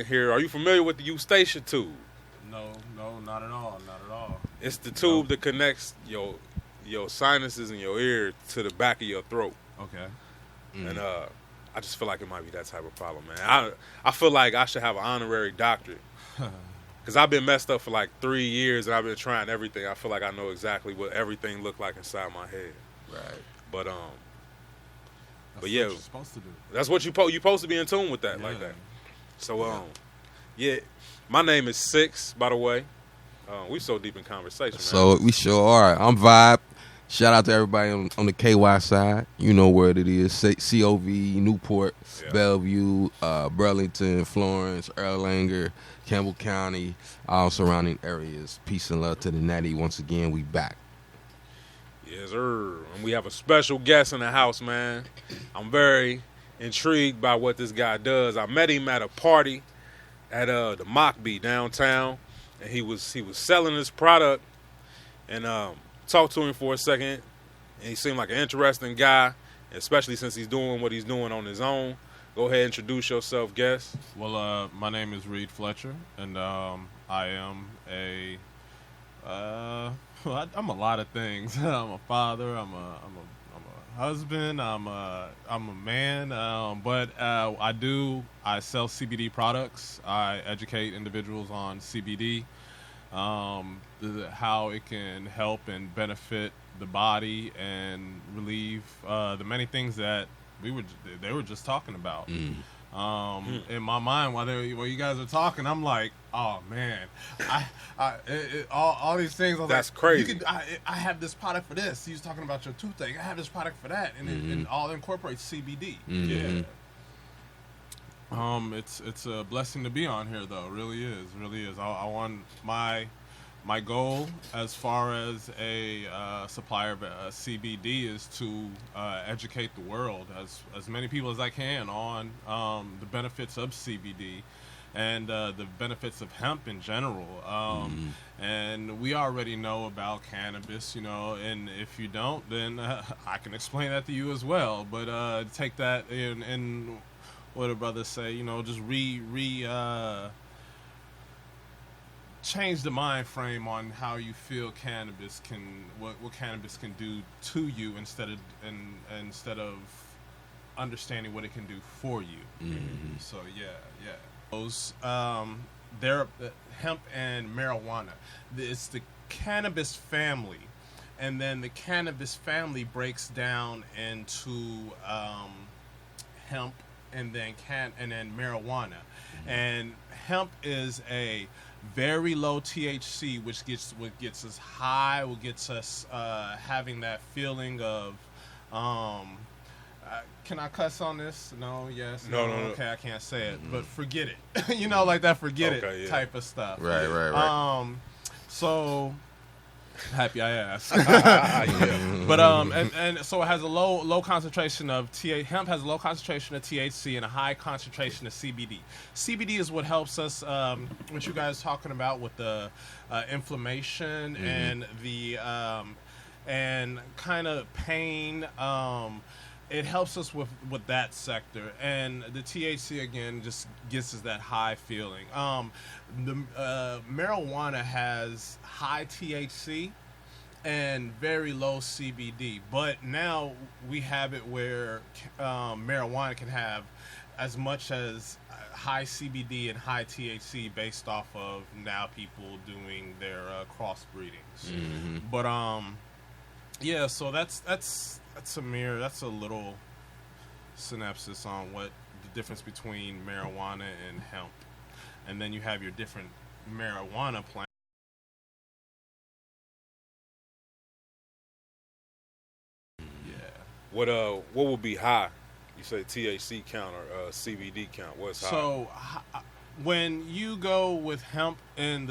here. Are you familiar with the eustachian tube? No, no, not at all, not at all. It's the tube that connects your sinuses and your ear to the back of your throat. Okay. And I just feel like it might be that type of problem, man. I feel like I should have an honorary doctorate because I've been messed up for like 3 years and I've been trying everything. I feel like I know exactly what everything looked like inside my head. Right. But That's yeah, what you're supposed to do. that's what you supposed to be in tune with that like that. So yeah, my name is Six, by the way. We so deep in conversation, man. So we sure are. I'm Vibe. Shout out to everybody on the KY side. You know where it is. COV, Newport, Bellevue, Burlington, Florence, Erlanger, Campbell County, all surrounding areas. Peace and love to the Natty. Once again, we back. Yes, sir. And we have a special guest in the house, man. I'm very intrigued by what this guy does. I met him at a party at the Mockbee downtown, and he was selling his product, and talked to him for a second, and he seemed like an interesting guy, especially since he's doing what he's doing on his own. Go ahead, introduce yourself, guest. Well, my name is Reid Fletcher, and I am I'm a lot of things. I'm a father. I'm a husband. I'm a man. But I sell CBD products. I educate individuals on CBD, how it can help and benefit the body and relieve the many things that they were just talking about. In my mind, while you guys are talking, I'm like, oh man, all these things. That's like, crazy. I have this product for this. He was talking about your toothache. I have this product for that, and it all incorporates CBD. Yeah. It's a blessing to be on here, though. It really is. I want my goal as far as a supplier of CBD is to educate the world, as many people as I can, on the benefits of CBD and the benefits of hemp in general. And we already know about cannabis, and if you don't, then I can explain that to you as well. But take that in what the brothers say, just change the mind frame on how you feel what cannabis can do to you instead of understanding what it can do for you. So yeah. Those they're hemp and marijuana. It's the cannabis family, and then the cannabis family breaks down into hemp and then marijuana. And hemp is a very low THC, which gets us high, what gets us having that feeling of can I cuss on this? No, yes, no. Okay, I can't say it, but forget it. Like that forget it type of stuff. Right. So happy I asked. But and so it has a low concentration of hemp has a low concentration of THC and a high concentration of CBD. CBD is what helps us, what you guys talking about with the inflammation and the and kind of pain. It helps us with that sector, and the THC again just gives us that high feeling. The marijuana has high THC and very low CBD, but now we have it where marijuana can have as much as high CBD and high THC based off of now people doing their crossbreedings. But yeah, so that's a little synopsis on what the difference between marijuana and hemp, and then you have your different marijuana plants. What would be high? You say THC count or CBD count? What's high? So when you go with hemp in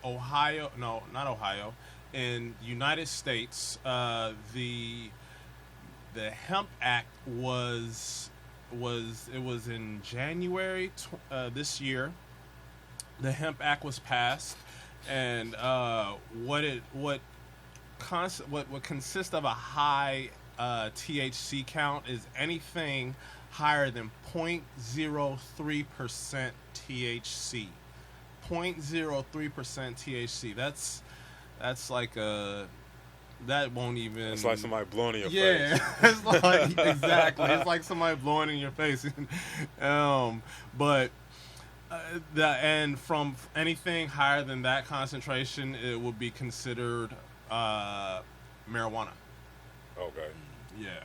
Ohio, no, not Ohio, in United States, the Hemp Act was in January this year. The Hemp Act was passed, and what consists of a high THC count is anything higher than 0.03% THC. 0.03% THC. That's like that won't even. It's like somebody blowing in your face. Yeah, it's like exactly. It's like somebody blowing in your face. But and from anything higher than that concentration, it would be considered marijuana. Okay. Yeah.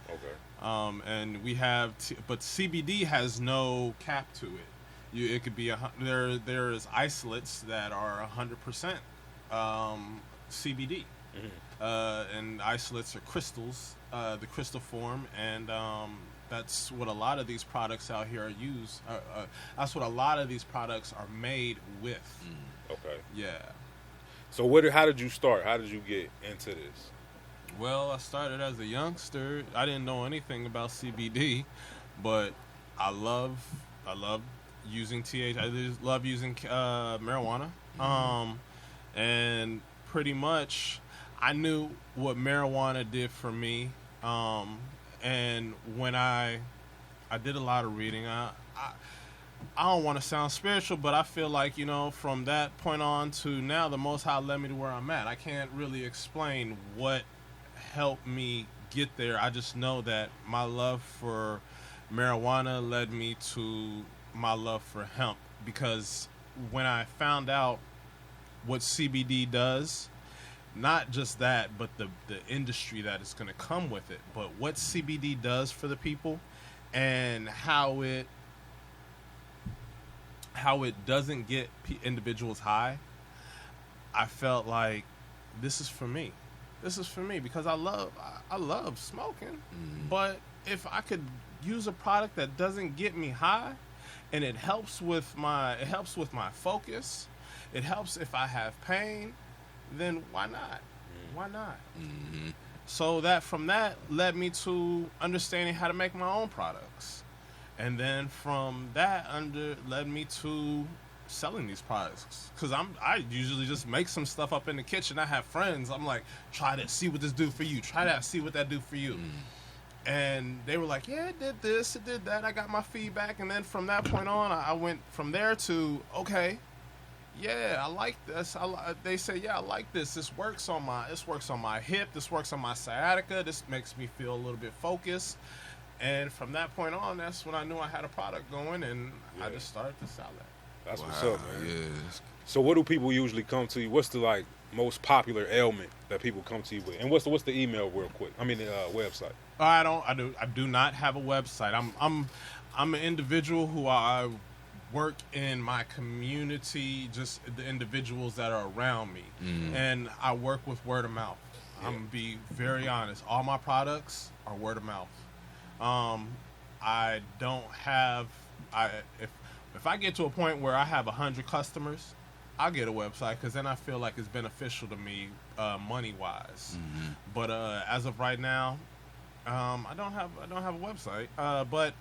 Okay. And we have, but CBD has no cap to it. It could be there's isolates that are 100% CBD. And isolates are crystals, the crystal form, and that's what a lot of these products out here are used. That's what a lot of these products are made with. Okay. Yeah. So how did you start? How did you get into this? Well, I started as a youngster. I didn't know anything about CBD, but I love using THC. I just love using marijuana. And pretty much I knew what marijuana did for me. And when I did a lot of reading, I don't want to sound spiritual, but I feel like, from that point on to now, the Most High led me to where I'm at. I can't really explain what helped me get there. I just know that my love for marijuana led me to my love for hemp, because when I found out what CBD does, not just that, but the industry that is going to come with it, but what CBD does for the people and how it doesn't get individuals high, I felt like this is for me. This is for me because I love smoking. But if I could use a product that doesn't get me high, and it helps with my focus, it helps if I have pain, then why not? Why not? So from that led me to understanding how to make my own products, and then from that led me to selling these products, because I usually just make some stuff up in the kitchen. I have friends. I'm like, try this, see what this do for you. Try that, see what that do for you. And they were like, yeah, it did this, it did that. I got my feedback, and then from that point on, I went from there to, okay, yeah, I like this. They say, yeah, I like this. This works on my hip. This works on my sciatica. This makes me feel a little bit focused. And from that point on, that's when I knew I had a product going, and I just started to sell it. That's what's up, man. Yes. So what do people usually come to you? What's the most popular ailment that people come to you with? And what's the email real quick? I mean the website. I do not have a website. I'm an individual who I work in my community, just the individuals that are around me, and I work with word of mouth. I'm gonna be very honest. All my products are word of mouth. I don't have. If I get to a point where I have 100 customers, I'll get a website, because then I feel like it's beneficial to me money wise. But as of right now, I don't have a website. But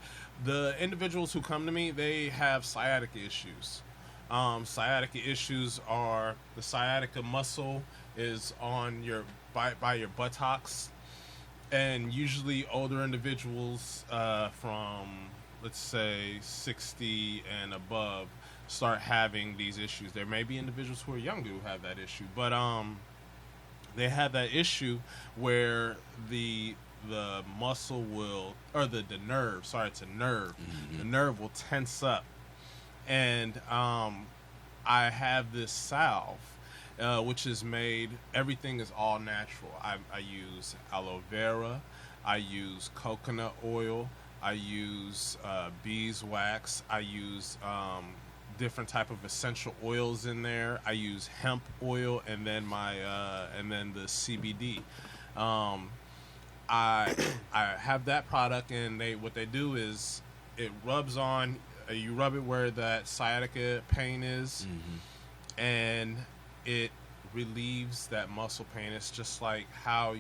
the individuals who come to me, they have sciatica issues. Sciatica issues are the sciatica muscle is on by your buttocks, and usually older individuals from, let's say, 60 and above start having these issues. There may be individuals who are younger who have that issue, but they have that issue where the muscle will, or the nerve, sorry, it's a nerve. The nerve will tense up, and I have this salve, which is made. Everything is all natural. I use aloe vera, I use coconut oil, I use beeswax, I use different type of essential oils in there. I use hemp oil, and then the CBD. I have that product, and what they do is it rubs on. You rub it where that sciatica pain is, and it relieves that muscle pain. It's just like how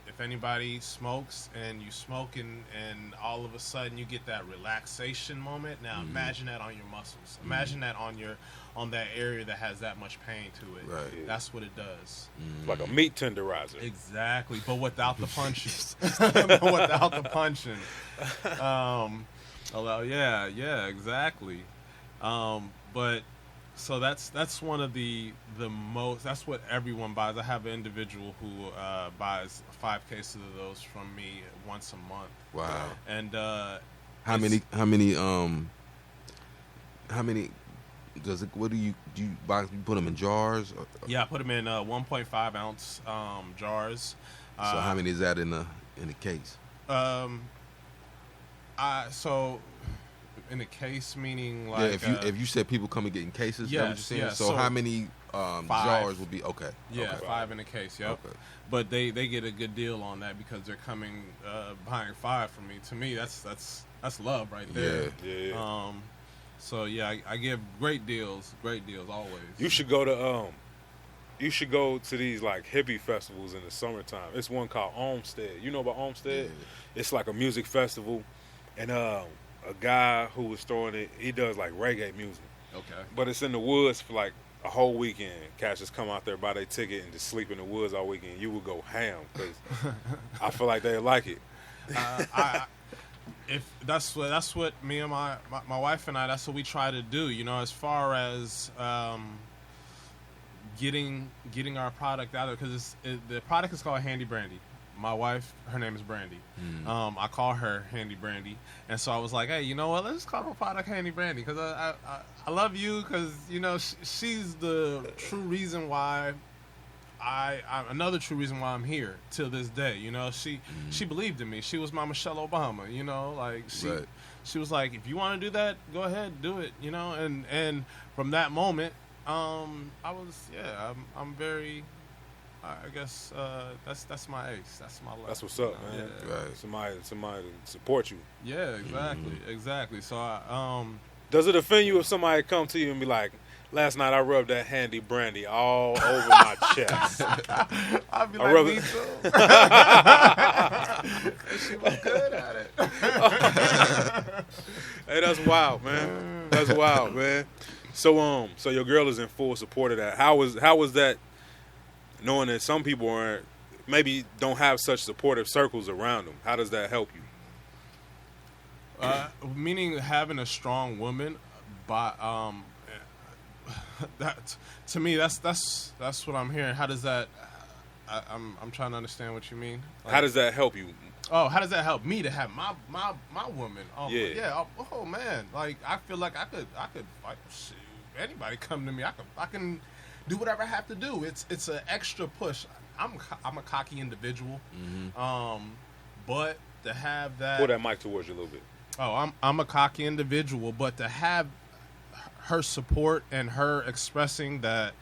if anybody smokes and you smoke and all of a sudden you get that relaxation moment. Now imagine that on your muscles. Imagine that on that area that has that much pain to it. Right. That's what it does. It's like a meat tenderizer. Exactly, but without the punching. Without the punching. Yeah, exactly. But so that's one of the most. That's what everyone buys. I have an individual who buys 5 cases of those from me once a month. Wow. And how many does it? What do you buy? You put them in jars? Yeah, I put them in 1.5 ounce jars. So how many is that in the case? So in the case, meaning like if you said people come and get in cases, yes, that what you're saying? yes. So how many jars would be okay? Yeah, okay. 5 in the case. Yep. Okay. But they get a good deal on that because they're coming buying 5 from me. To me, that's love right there. Yeah. So yeah, I give great deals always. You should go to these like hippie festivals in the summertime. It's one called Olmsted. You know about Olmsted? Yeah. It's like a music festival, and a guy who was throwing it, he does like reggae music. Okay. But it's in the woods for like a whole weekend. Cats just come out there, buy their ticket, and just sleep in the woods all weekend. You would go ham because I feel like they like it. If that's what me and my wife and I, that's what we try to do. You know, as far as getting our product out there, because the product is called Handy Brandy. My wife, her name is Brandy. I call her Handy Brandy, and so I was like, hey, you know what? Let's call her product Handy Brandy because I love you because you know she's the true reason why another true reason why I'm here till this day. You know, she believed in me. She was my Michelle Obama. You know, like she was like, if you want to do that, go ahead, do it. You know, and from that moment, I'm very. I guess that's my ace. That's my love. That's what's up, man. Yeah. Right. Somebody to support you. Yeah, exactly. So does it offend you if somebody come to you and be like, last night I rubbed that Handy Brandy all over my chest? I'd be like, me too. She was good at it. Hey, that's wild, man. That's wild, man. So your girl is in full support of that. How was that? Knowing that some people maybe don't have such supportive circles around them, how does that help you? Meaning having a strong woman, but that to me that's what I'm hearing. How does that? I'm trying to understand what you mean. Like, how does that help you? Oh, how does that help me to have my woman? Oh yeah. Oh man, like I feel like I could like shoot, anybody come to me. I can. Do whatever I have to do. It's an extra push. I'm a cocky individual, but to have that. Pull that mic towards you a little bit. Oh, I'm a cocky individual, but to have her support and her expressing that,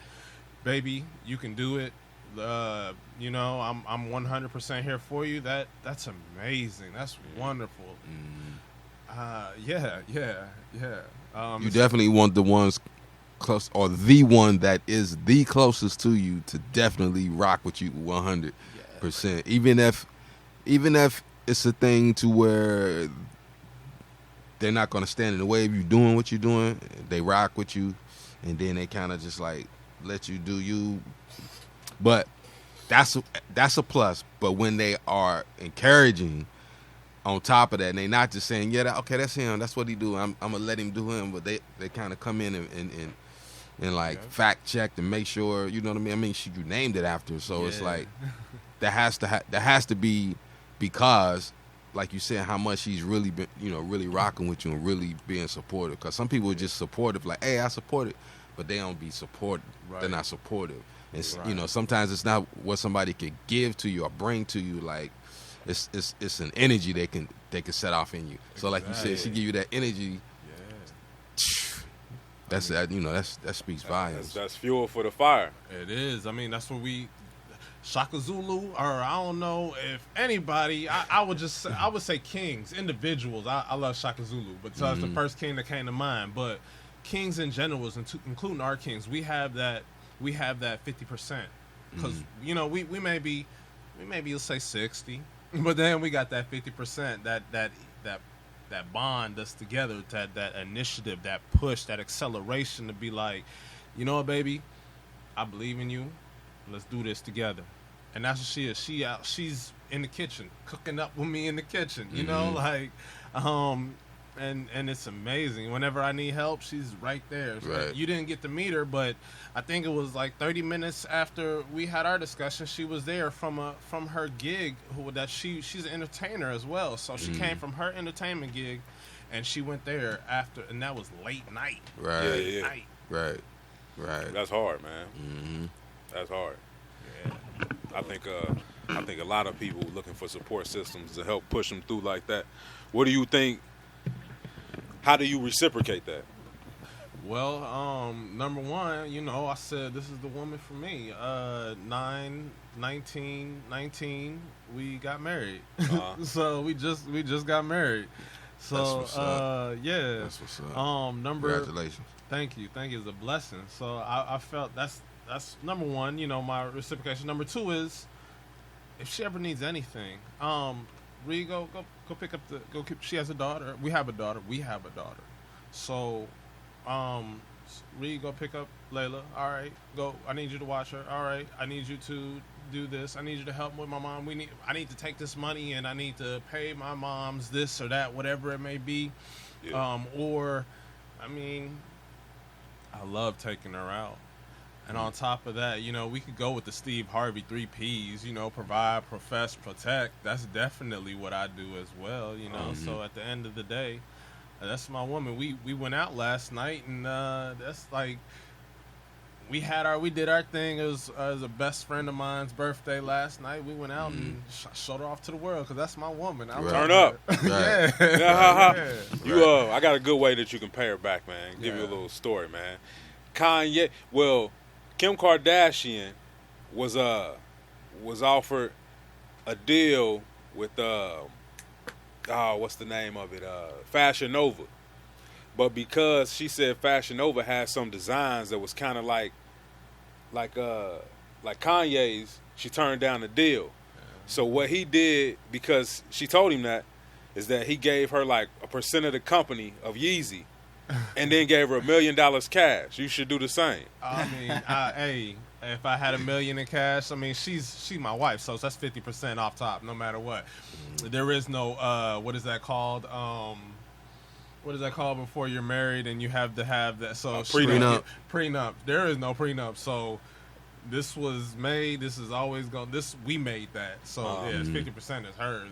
baby, you can do it. You know, I'm 100% here for you. That's amazing. That's wonderful. Yeah. You definitely want the ones. Close or the one that is the closest to you to definitely rock with you 100%. Even if it's a thing to where they're not going to stand in the way of you doing what you're doing, they rock with you, and then they kind of just like let you do you. But that's a plus. But when they are encouraging on top of that, and they not just saying, yeah, okay, that's him, that's what he do, I'm gonna let him do him, but they kind of come in and like fact check and make sure, you know what I mean? I mean, you named it after, so it's like that has to be because, like you said, how much he's really been, you know, really rocking with you and really being supportive. Because some people are just supportive, like, hey, I support it, but they don't be supportive. Right. They're not supportive. It's you know, sometimes it's not what somebody can give to you or bring to you. Like it's an energy they can set off in you. So like you said, she give you that energy. That's that. You know, that speaks volumes. That's fuel for the fire. It is. I mean, that's what we Shaka Zulu, or I don't know if anybody. I would say kings, individuals. I love Shaka Zulu, but that's the first king that came to mind. But kings in general, including our kings, we have that 50%, because you know we may be maybe you'll say 60, but then we got that 50% that bond us together, that initiative, that push, that acceleration to be like, you know what, baby, I believe in you. Let's do this together. And that's what she is. She's in the kitchen, cooking up with me in the kitchen. You know, like, and it's amazing. Whenever I need help, she's right there. Right. You didn't get to meet her, but I think it was like 30 minutes after we had our discussion, she was there from her gig. She's an entertainer as well, so she came from her entertainment gig, and she went there after, and that was late night. Right. Yeah. Night. Right. That's hard, man. Mm-hmm. That's hard. Yeah. I think a lot of people looking for support systems to help push them through like that. What do you think? How do you reciprocate that? Well, number one, you know, I said this is the woman for me. 19, we got married. So we just got married. So That's what's up. yeah. That's what's up. Congratulations. Thank you. It's a blessing. So I felt that's number one, you know, my reciprocation. Number two is if she ever needs anything, Reid, go pick up she has a daughter. We have a daughter. So, Reid, go pick up Layla. All right, go. I need you to watch her. All right, I need you to do this. I need you to help with my mom. I need to take this money and I need to pay my mom's this or that, whatever it may be. Yeah. I love taking her out. And on top of that, you know, we could go with the Steve Harvey 3 Ps, you know, provide, profess, protect. That's definitely what I do as well, you know. So at the end of the day, that's my woman. We went out last night, and that's like we did our thing. It was a best friend of mine's birthday last night. We went out and showed her off to the world because that's my woman. I Turn up. Right. Yeah. I got a good way that you can pay her back, man. Give you a little story, man. Kanye, Kim Kardashian was offered a deal with what's the name of it? Fashion Nova. But because she said Fashion Nova had some designs that was kind of like Kanye's, she turned down the deal. So what he did, because she told him that, is that he gave her like a % of the company of Yeezy. And then gave her $1 million cash. You should do the same. I mean, hey, if I had $1 million in cash, I mean, she's my wife, so that's 50% off top, no matter what. There is no what is that called? What is that called before you're married and you have to have that? So prenup. Prenup. There is no prenup. So this was made. This is always going. We made that. So yeah, it's 50% is hers.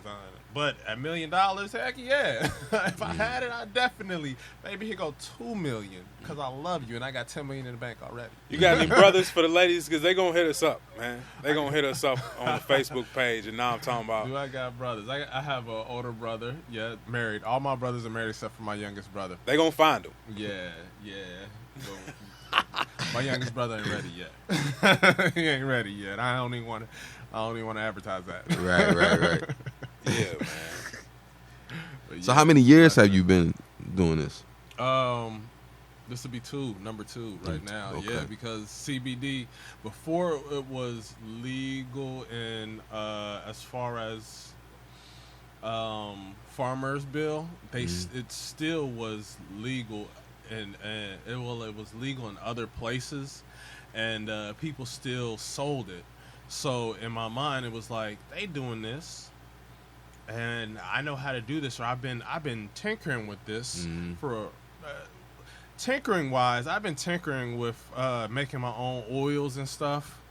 But $1 million, heck yeah. If I had it, I definitely maybe he'd go $2 million because I love you and I got $10 million in the bank already. You got any brothers for the ladies? Because they gonna hit us up, man. They gonna hit us up on the Facebook page. And now I'm talking about. Do I got brothers? I have an older brother. Yeah, married. All my brothers are married except for my youngest brother. They gonna find them. Yeah. My youngest brother ain't ready yet. He ain't ready yet. I don't even want to advertise that. Right. Yeah, man. So how many years have you been doing this? This will be number two right now. Okay. Yeah, because CBD before it was legal in as far as farmers bill, it still was legal and it was legal in other places, and people still sold it. So in my mind, it was like they doing this. And I know how to do this, or I've been tinkering with this for tinkering wise. I've been tinkering with making my own oils and stuff.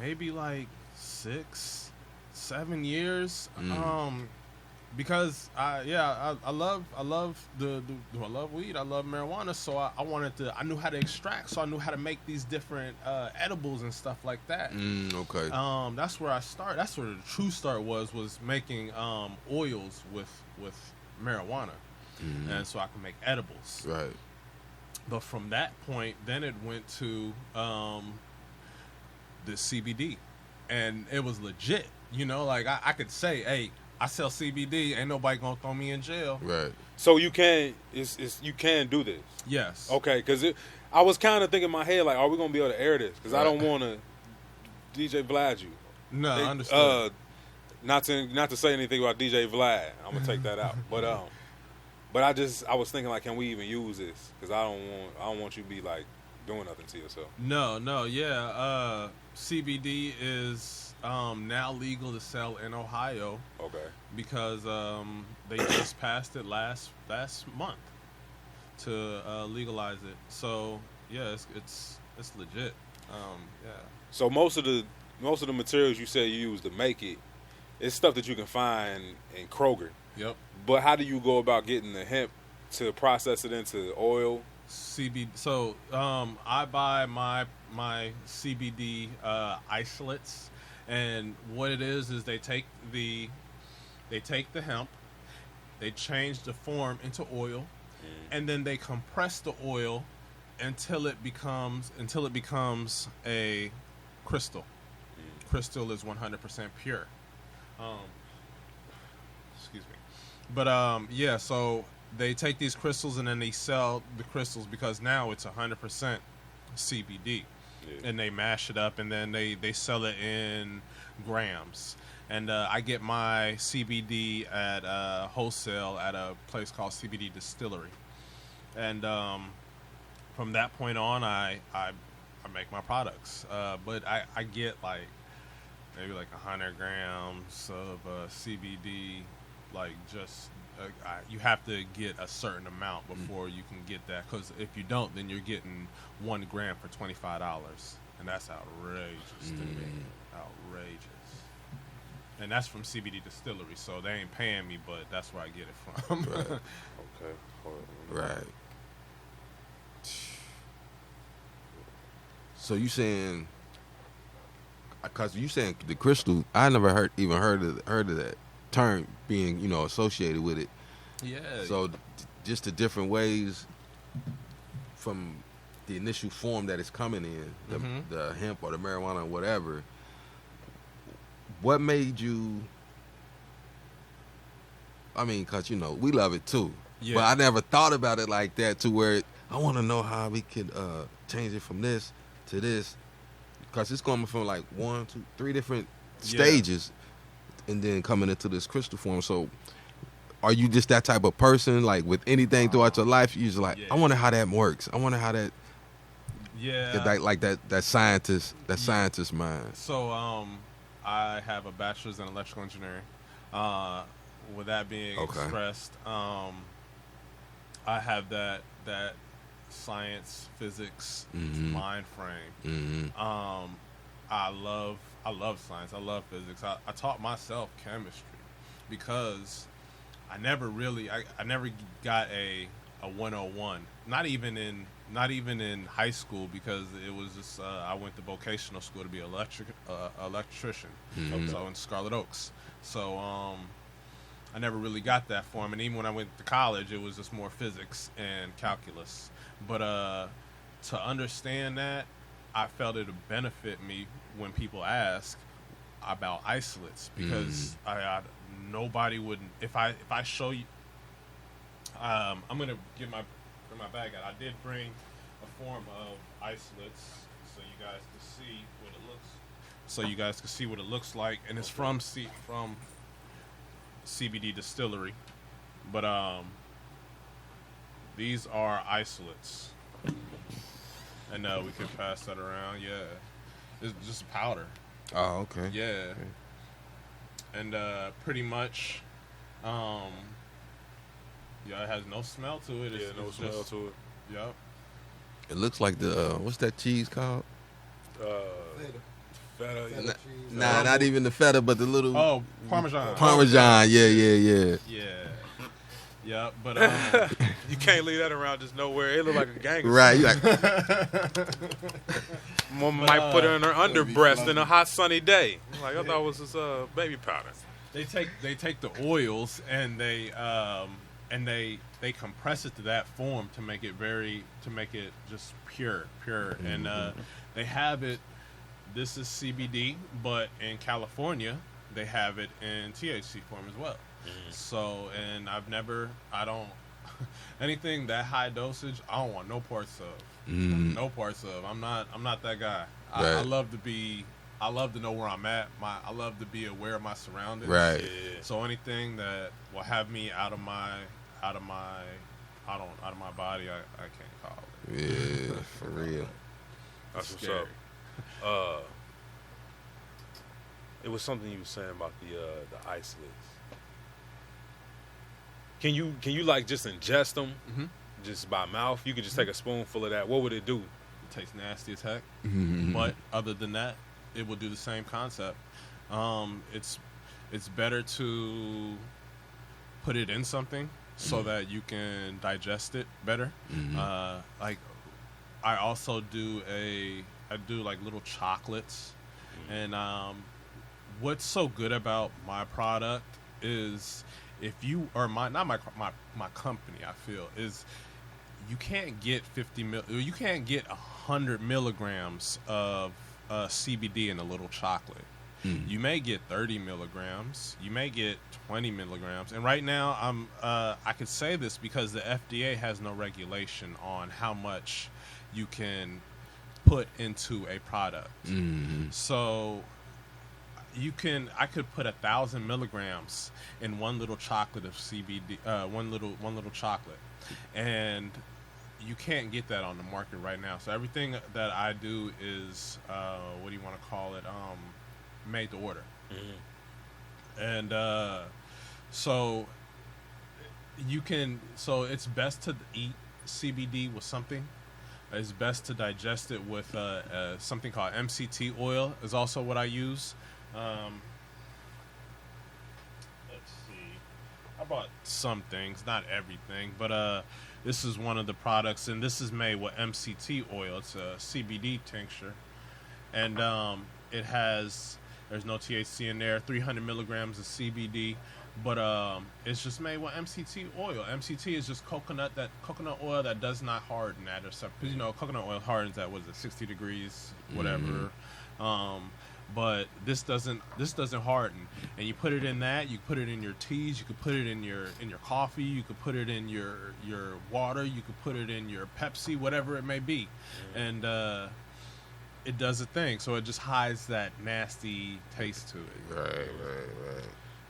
Maybe like 6-7 years. Because I love weed. I love marijuana. So I knew how to extract. So I knew how to make these different edibles and stuff like that. Okay. That's where I started. That's where the true start was making oils with marijuana, and so I can make edibles. Right. But from that point, then it went to the CBD, and it was legit. You know, like I could say, hey, I sell CBD. Ain't nobody gonna throw me in jail. Right. So you can you can do this. Yes. Okay, because I was kind of thinking in my head like, are we gonna be able to air this? Because I don't want to DJ Vlad you. No, I understand. Not to say anything about DJ Vlad. I'm gonna take that out. But I was thinking like, can we even use this? Because I don't want you to be like doing nothing to yourself. No, yeah. CBD is now legal to sell in Ohio. Okay. Because they just passed it last month to legalize it. So yeah, it's legit. Yeah. So most of the materials you said you use to make it, it's stuff that you can find in Kroger. Yep. But how do you go about getting the hemp to process it into oil? CBD. So I buy my CBD isolates, and what it is they take the hemp, they change the form into oil, and then they compress the oil until it becomes a crystal. Crystal is 100% pure. Excuse me. But yeah, so they take these crystals and then they sell the crystals because now it's 100% CBD. Yeah. And they mash it up and then they sell it in grams. And I get my CBD at wholesale at a place called CBD Distillery. And from that point on, I make my products. But I get like maybe like 100 grams of CBD, like just you have to get a certain amount before you can get that. Because if you don't, then you're getting 1 gram for $25, and that's outrageous to me. Outrageous. And that's from CBD Distillery, so they ain't paying me, but that's where I get it from. Right. Okay. Right. So you saying? Because you saying the crystal, I never heard of that term being associated with it. Yeah. So just the different ways from the initial form that it's coming in, the hemp or the marijuana or whatever. What made you? I mean, because we love it too. Yeah. But I never thought about it like that to where I want to know how we could change it from this to this. Because it's coming from like 1, 2, 3 different stages and then coming into this crystal form. So are you just that type of person, like with anything throughout your life? You're just like, I wonder how that works. I wonder how that... Yeah. That scientist mind. So I have a bachelor's in electrical engineering. With that being expressed, I have that science, physics, mind frame. I love science. I love physics. I taught myself chemistry because I never got a 101. Not even in high school, because it was just I went to vocational school to be an electrician. So in Scarlet Oaks. So I never really got that form, and even when I went to college, it was just more physics and calculus. But to understand that, I felt it would benefit me when people ask about isolates, because nobody would. If I show you, I'm gonna get my bag out. I did bring a form of isolates so you guys can see what it looks like, and it's from CBD Distillery, but these are isolates, and we can pass that around. Yeah, it's just powder. Oh, okay. Yeah, okay. And pretty much, it has no smell to it. It's no smell to it. Yep. It looks like the what's that cheese called? Feta. Nah, not even the feta, but the little Parmesan. Parmesan, yeah. Yeah. Yeah, but you can't leave that around just nowhere. It look like a gang. Right. You like, Mama might put her in her underbreast in a hot sunny day. Like I thought it was this baby powder. They take the oils and they compress it to that form to make it just pure. And they have it. This is CBD, but in California they have it in THC form as well. So, and I don't anything that high dosage, I don't want no parts of. No parts of. I'm not that guy. I love to be I love to know where I'm at. I love to be aware of my surroundings. Right. Yeah. So anything that will have me out of my body, I can't call it. Yeah, for real. That's what's Scary. up. It was something you were saying about the isolates. Can you like just ingest them just by mouth? You could just take a spoonful of that. What would it do? It tastes nasty as heck. Mhm. But other than that, it will do the same concept. It's better to put it in something so that you can digest it better. Like I also do like little chocolates, and what's so good about my product is if you or my company, I feel, is you can't get 100 milligrams of CBD in a little chocolate. You may get 30 milligrams. You may get 20 milligrams. And right now, I could say this because the FDA has no regulation on how much you can put into a product. So I could put 1,000 milligrams in one little chocolate of CBD, one little chocolate, and you can't get that on the market right now. So everything that I do is what do you want to call it? Made to order. And so it's best to eat CBD with something. It's best to digest it with something called MCT oil is also what I use. Let's see. I bought some things, not everything, but this is one of the products, and this is made with MCT oil. It's a CBD tincture, and there's no THC in there, 300 milligrams of CBD, but it's just made with MCT oil. MCT is just coconut oil that does not harden at a because coconut oil hardens at 60 degrees, whatever. But this doesn't harden, and you put it in that. You put it in your teas. You could put it in your coffee. You could put it in your water. You could put it in your Pepsi, whatever it may be, and it does a thing. So it just hides that nasty taste to it. Right.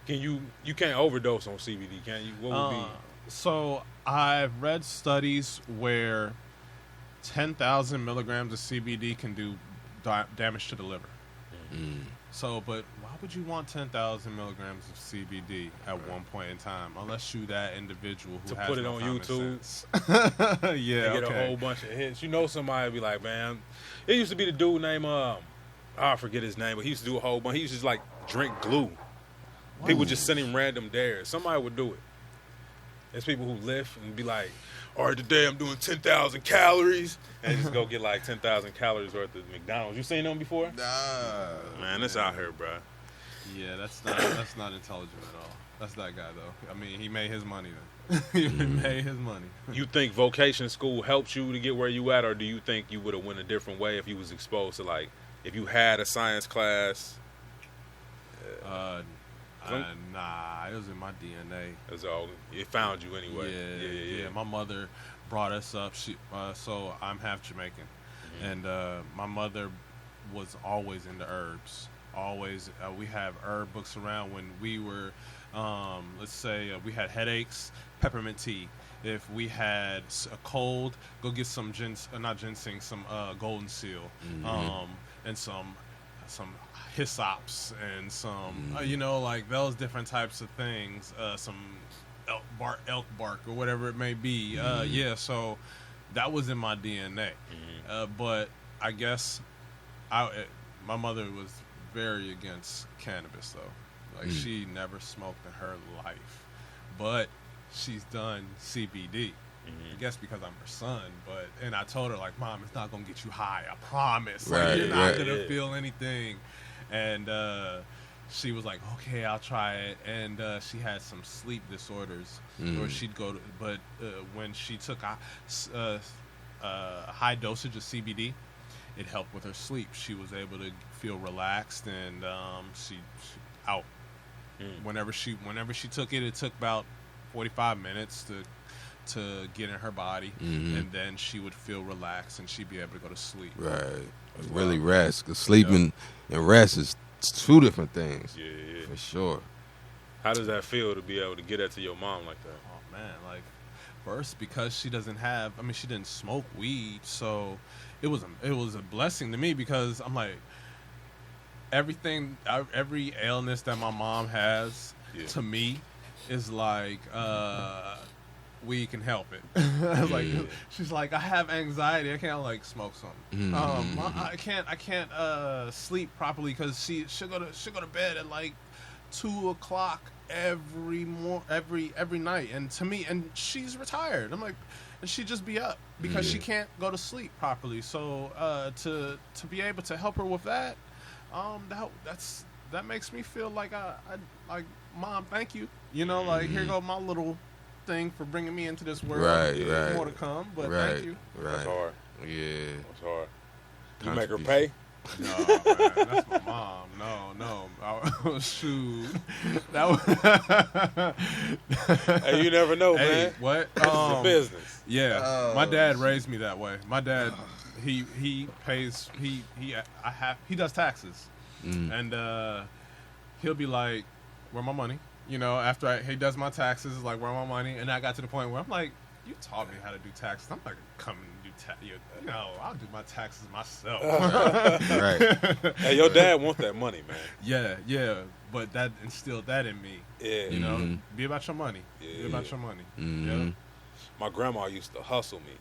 Can you can't overdose on CBD, can you? What would be? So I've read studies where 10,000 milligrams of CBD can do damage to the liver. So, but why would you want 10,000 milligrams of CBD at one point in time, unless you that individual who To has put it no on common YouTube? sense? And get a whole bunch of hits. Somebody would be like, man, it used to be the dude named I forget his name, but he used to do a whole bunch. He used to just like drink glue. People just send him random dares. Somebody would do it. There's people who lift and be like, all right, today I'm doing 10,000 calories. And just go get like 10,000 calories worth of McDonald's. You seen them before? Nah. Man, it's out here, bro. Yeah, that's not intelligent at all. That's that guy though. I mean, he made his money then. He made his money. You think vocation school helped you to get where you at, or do you think you would have went a different way if you was exposed to, like, if you had a science class? Nah, it was in my DNA. It found you anyway. Yeah. My mother brought us up. So I'm half Jamaican, and my mother was always into herbs. Always, we have herb books around when we were, let's say, we had headaches, peppermint tea. If we had a cold, go get some some golden seal, and some hyssops and some, like those different types of things, some elk bark or whatever it may be. So that was in my DNA. But I guess my mother was very against cannabis, though. Like, she never smoked in her life. But she's done CBD. I guess because I'm her son, and I told her, like, Mom, it's not going to get you high, I promise. Like, you're not going to feel anything. And she was like, okay, I'll try it. And she had some sleep disorders where she'd go to, but when she took a high dosage of CBD, it helped with her sleep. She was able to feel relaxed, and she out. Whenever she took it, it took about 45 minutes to to get in her body, and then she would feel relaxed and she'd be able to go to sleep. Right. Really rest. Because sleeping and rest is two different things. Yeah. For sure. How does that feel to be able to get that to your mom like that? Oh, man. Like, first, because she didn't smoke weed, so it was a blessing to me because I'm like, every illness that my mom has, to me, is like, weed can help it. Like, she's like, I have anxiety. I can't like smoke something. I can't sleep properly because she'll go to bed at like 2:00 every night. And to me, and she's retired. I'm like, and she just be up because she can't go to sleep properly. So to be able to help her with that, that makes me feel like I like, Mom, thank you. You know, like, here go my little thing for bringing me into this world. Right. More to come, but thank you. Right. That's hard. Yeah. That's hard. You make her pay? No, man, that's my mom. No. Shoot. That was Hey, you never know, man. What? This is a business. Yeah. My dad raised me that way. My dad, he pays, he does taxes. And he'll be like, where my money? You know, after he does my taxes, it's like, where my money? And I got to the point where I'm like, you taught me how to do taxes. I'm not going to come and do taxes. No, I'll do my taxes myself. Right. Hey, your dad want that money, man. Yeah. But that instilled that in me. Yeah. You know, be about your money. Yeah. Be about your money. Mm-hmm. Yeah. My grandma used to hustle me.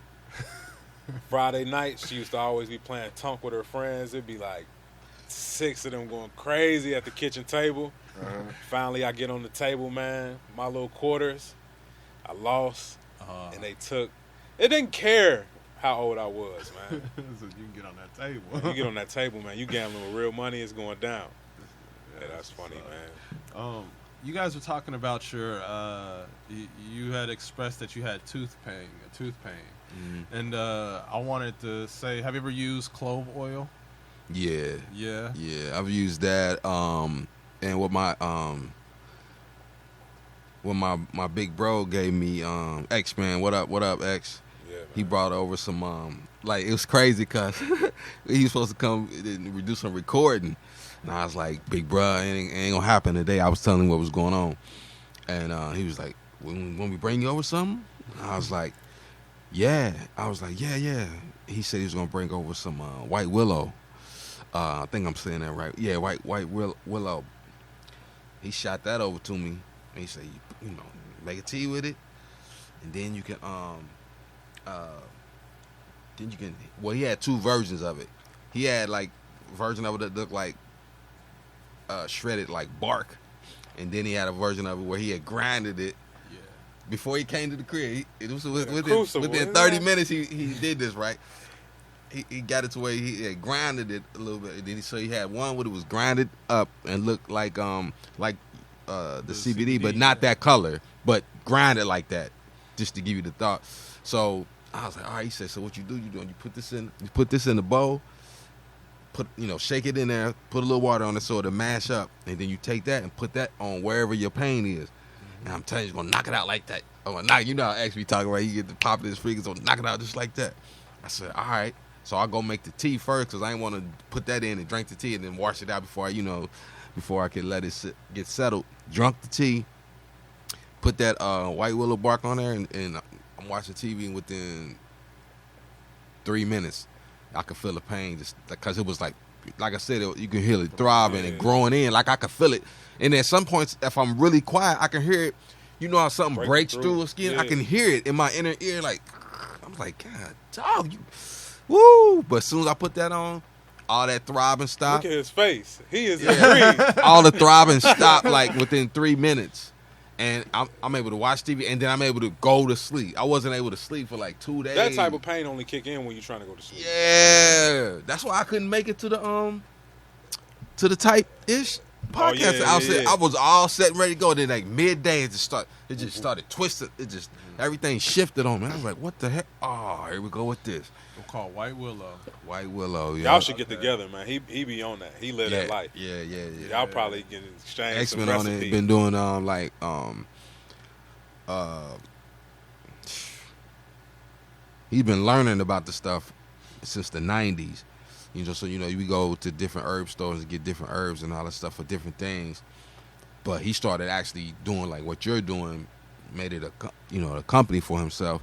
Friday night, she used to always be playing tunk with her friends. It'd be like 6 of them going crazy at the kitchen table. Finally, I get on the table, man. My little quarters, I lost, and they took. It didn't care how old I was, man. So you can get on that table. You get on that table, man. You gambling with real money, it's going down. Yeah, that's funny, man. You guys were talking about your. You had expressed that you had a tooth pain, and I wanted to say, have you ever used clove oil? Yeah. Yeah. I've used that. And what my big bro gave me, X, man, what up, X? Yeah, man. He brought over some, like, it was crazy because he was supposed to come and do some recording. And I was like, big bro, it ain't gonna happen today. I was telling him what was going on. And he was like, when we bring you over something? And I was like, yeah. Yeah. He said he was gonna bring over some white willow. I think I'm saying that right. Yeah, white willow. He shot that over to me, and he said, you know, make a tea with it, and then you can, well, he had 2 versions of it. He had, like, a version of it that looked like shredded, like, bark, and then he had a version of it where he had grinded it. Yeah. Before he came to the crib. It was within Crucible, 30 minutes he did this, right? He got it to where he had grinded it a little bit. And then so he had one where it was grinded up and looked like the CBD, but not that color, but grinded like that, just to give you the thought. So I was like, all right. He said, so what you do? You put this in the bowl, shake it in there, put a little water on it so it'll mash up, and then you take that and put that on wherever your pain is. And I'm telling you, it's gonna knock it out like that. Oh, knock, you know how X be talking about. You get the pop of his fingers, so knock it out just like that. I said, all right. So I go make the tea first because I didn't want to put that in and drink the tea and then wash it out before I could let it get settled. Drunk the tea, put that white willow bark on there, and I'm watching TV, and within 3 minutes, I could feel the pain just because it was like I said, you can hear it throbbing and growing in. Like I could feel it. And at some points, if I'm really quiet, I can hear it. You know how something breaks through the skin? Yeah. I can hear it in my inner ear. Like, I'm like, God, dog, you... Woo! But as soon as I put that on, all that throbbing stopped. Look at his face. He is intrigued. All the throbbing stopped like within 3 minutes. And I'm able to watch TV, and then I'm able to go to sleep. I wasn't able to sleep for like 2 days. That type of pain only kick in when you're trying to go to sleep. Yeah. That's why I couldn't make it to the type-ish podcast. I was all set and ready to go. Then like midday, it just started twisting. Everything shifted on me. I was like, what the heck? Oh, here we go with this. We'll call White Willow. White Willow, yeah. Y'all should get together, man. He be on that. He live that life. Yeah. Y'all probably can exchange X-Men some on recipes. it. Been doing he's been learning about the stuff since the 90s. So we go to different herb stores and get different herbs and all that stuff for different things. But he started actually doing like what you're doing, made it a company for himself.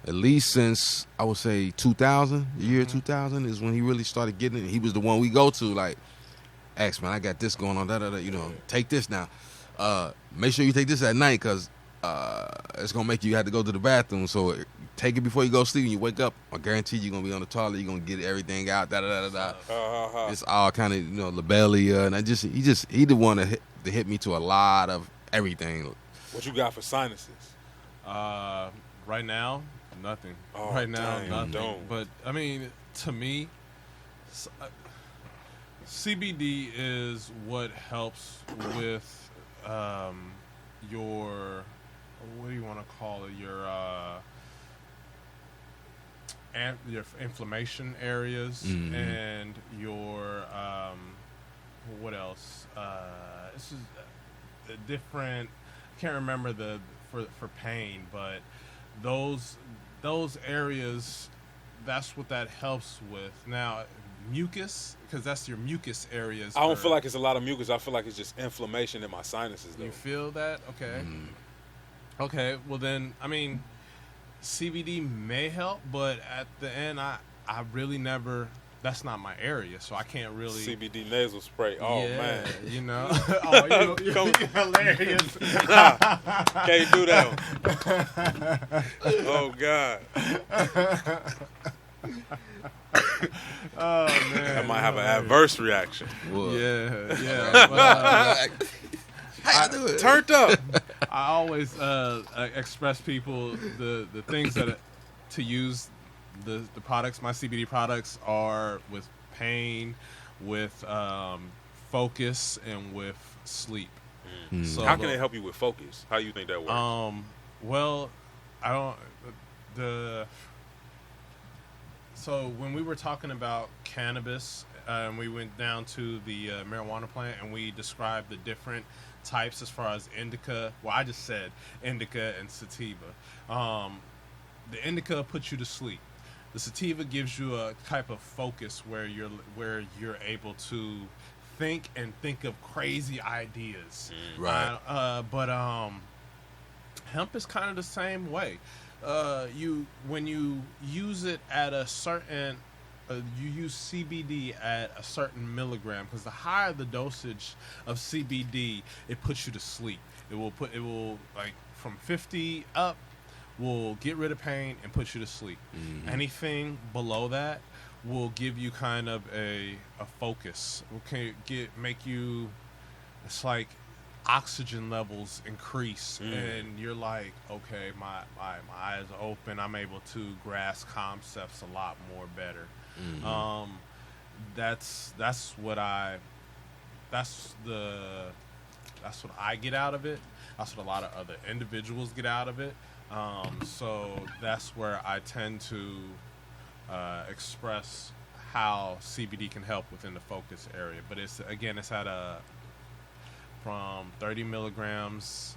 At least since I would say 2000, the year 2000 is when he really started getting it. He was the one we go to, like, X, man, I got this going on, take this now. Make sure you take this at night because it's going to make you have to go to the bathroom. So take it before you go to sleep and you wake up. I guarantee you're going to be on the toilet. You're going to get everything out, It's all kind of, Lobelia. And he the one to hit me to a lot of everything. What you got for sinuses? Right now, nothing. Oh, right now, dang, nothing. don't. But, I mean, to me, CBD is what helps with your, what do you want to call it, your inflammation areas and your, what else? This is a different, I can't remember for pain, but those areas, that's what that helps with. Now, mucus, because that's your mucus areas. I don't feel like it's a lot of mucus. I feel like it's just inflammation in my sinuses, though. You feel that? Okay. Okay, well then, I mean, CBD may help, but at the end, I really never, that's not my area, so I can't really. CBD nasal spray. Oh, yeah, man. Oh, you're hilarious. Can't do that one. Oh, God. Oh, man. I might have an adverse reaction. Yeah. But, I do it. Turned up. I always express people the things that to use the products. My CBD products are with pain, with focus, and with sleep. So How can it help you with focus? How do you think that works? Well, I don't So when we were talking about cannabis, we went down to the marijuana plant and we described the different types as far as indica. Well, I just said indica and sativa. The indica puts you to sleep. The sativa gives you a type of focus where you're able to think of crazy ideas. Right. But hemp is kind of the same way. When you use it at a certain, you use CBD at a certain milligram, because the higher the dosage of CBD, it puts you to sleep. It will like from 50 up will get rid of pain and put you to sleep. Anything below that will give you kind of a focus. Make you, it's like oxygen levels increase and you're like, okay, my eyes are open, I'm able to grasp concepts a lot more better. That's what I get out of it. That's what a lot of other individuals get out of it. So that's where I tend to express how CBD can help within the focus area. But it's at from 30 milligrams,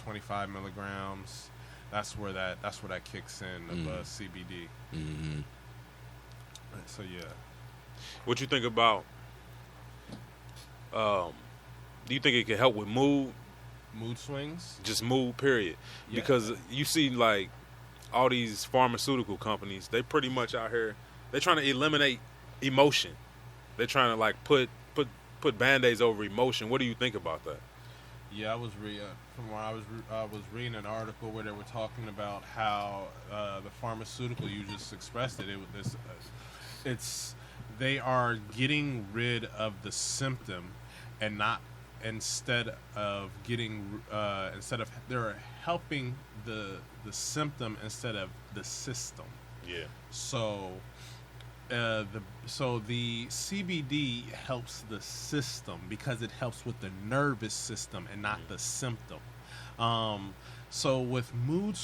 25 milligrams. That's where that kicks in of CBD. So yeah. What you think about? Do you think it can help with mood? Mood swings? Just mood, period. Yeah. Because you see, like, all these pharmaceutical companies, they pretty much out here, they're trying to eliminate emotion. They're trying to, like, put Band-Aids over emotion. What do you think about that? Yeah, I was reading an article where they were talking about how the pharmaceutical, you just expressed it. They are getting rid of the symptom, and not they're helping the symptom instead of the system. Yeah. So the CBD helps the system because it helps with the nervous system and not the symptom. So with mood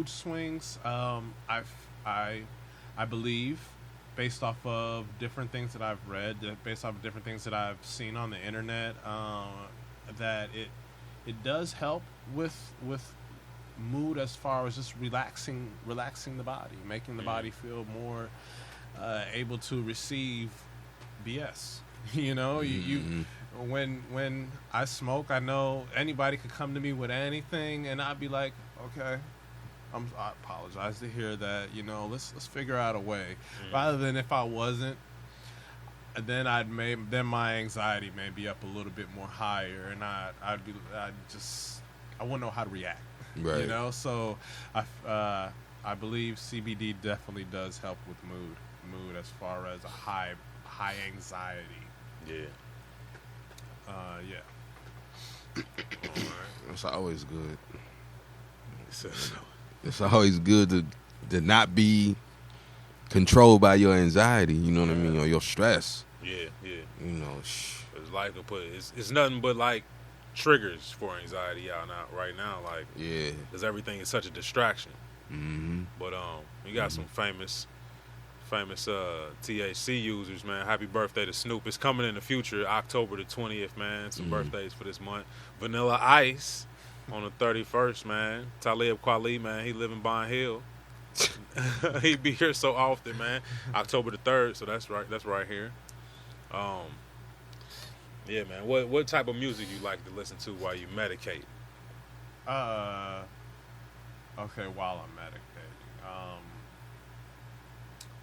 swings, I believe, based off of different things that I've read, based off of different things that I've seen on the internet, that it does help with mood as far as just relaxing the body, making the body feel more able to receive BS. You know, you when I smoke, I know anybody could come to me with anything, and I'd be like, okay, I apologize to hear that. You know, let's figure out a way. Rather than if I wasn't, then then my anxiety may be up a little bit more higher, and I wouldn't know how to react. Right. You know, so I believe CBD definitely does help with mood as far as a high anxiety. Yeah. Yeah. It's always good. It's always good to not be controlled by your anxiety, you know what I mean, or your stress. Yeah. You know, It's like it's nothing but like triggers for anxiety right now, like, yeah, because everything is such a distraction. Mm-hmm. But we got some famous THC users, man. Happy birthday to Snoop. It's coming in the future, October the 20th, man. Some birthdays for this month. Vanilla Ice on the 31st, man. Talib Kweli, man. He live in Bond Hill. He be here so often, man. October the 3rd, so that's right here. Yeah, man. What type of music you like to listen to while you medicate? Okay, while I'm meditating.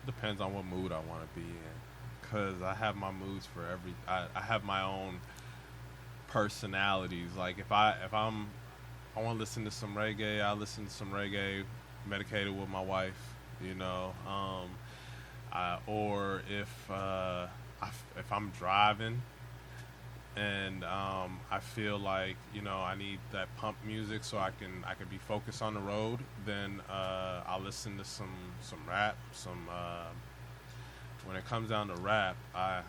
Depends on what mood I want to be in, because I have my moods for I have my own personalities. Like if I want to listen to some reggae, I listen to some reggae, medicated with my wife, you know. Or if I'm driving and I feel like, you know, I need that pump music so I can be focused on the road, then I'll listen to some rap. When it comes down to rap, I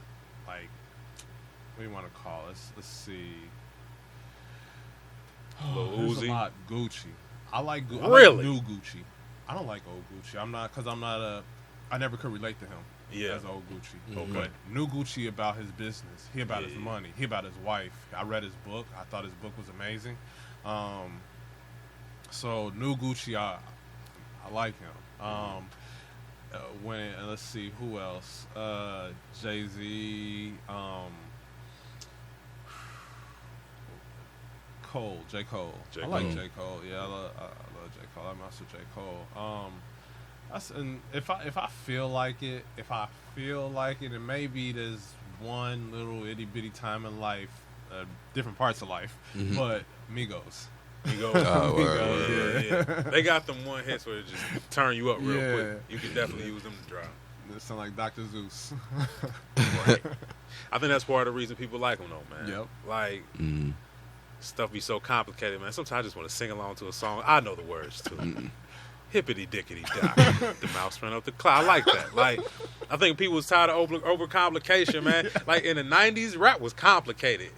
like, what do you want to call it? Let's see. There's a lot. Gucci. I like Really? I like new Gucci. I don't like old Gucci. I never could relate to him. Yeah. As old Gucci. Okay. But new Gucci about his business. He about his money. He about his wife. I read his book. I thought his book was amazing. So new Gucci, I like him. Let's see, who else? Jay-Z, J. Cole. I like J. Cole. Yeah, I love J. Cole. I master J. Cole. And if I feel like it, and maybe there's one little itty bitty time in life, different parts of life, but Migos. Migos, yeah. They got them one hits where it just turn you up real quick. You can definitely use them to drive. They sound like Dr. Zeus. Right. I think that's part of the reason people like them, though, man. Yep. Like, stuff be so complicated, man. Sometimes I just want to sing along to a song. I know the words, too. Hippity dickety dock. The mouse ran up the cloud. I like that. Like, I think people was tired of overcomplication, man. Like in the 90s, rap was complicated.